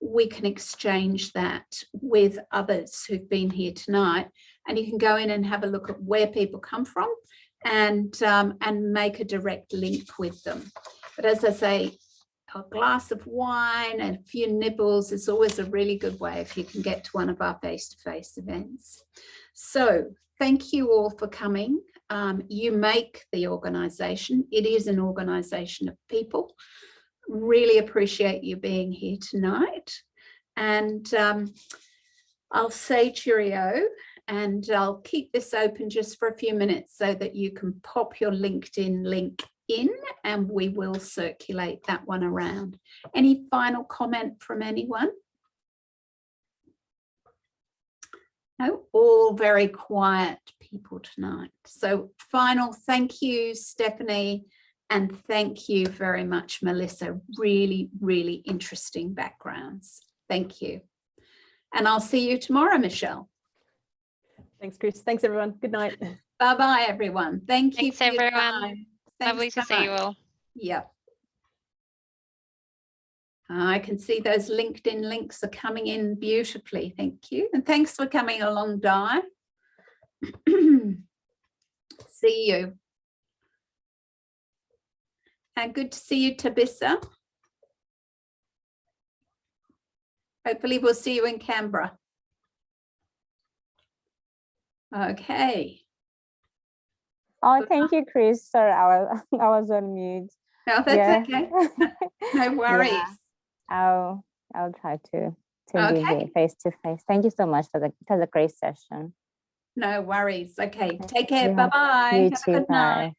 we can exchange that with others who've been here tonight. And you can go in and have a look at where people come from and make a direct link with them. But as I say, a glass of wine and a few nibbles is always a really good way if you can get to one of our face-to-face events. So thank you all for coming. You make the organisation. It is an organisation of people. Really appreciate you being here tonight. And I'll say cheerio. And I'll keep this open just for a few minutes so that you can pop your LinkedIn link in and we will circulate that one around. Any final comment from anyone? No, all very quiet people tonight. So final thank you, Stephanie, and thank you very much, Melissa. Really, really interesting backgrounds. Thank you. And I'll see you tomorrow, Michelle. Thanks, Chris. Thanks, everyone. Good night. Bye-bye, everyone. Thank you. Thanks, for your everyone. time. Lovely Thanks to so see you much. all. Yep. I can see those LinkedIn links are coming in beautifully. Thank you. And thanks for coming along, Di. See you. And good to see you, Tabissa. Hopefully we'll see you in Canberra. Okay. Oh, thank you, Chris. Sorry, I was on mute. No, that's okay. No worries. Yeah. I'll try to be Okay. here face to face. Thank you so much for the great session. No worries. Okay. Take care. You Bye-bye. You Have a too. good night. Bye.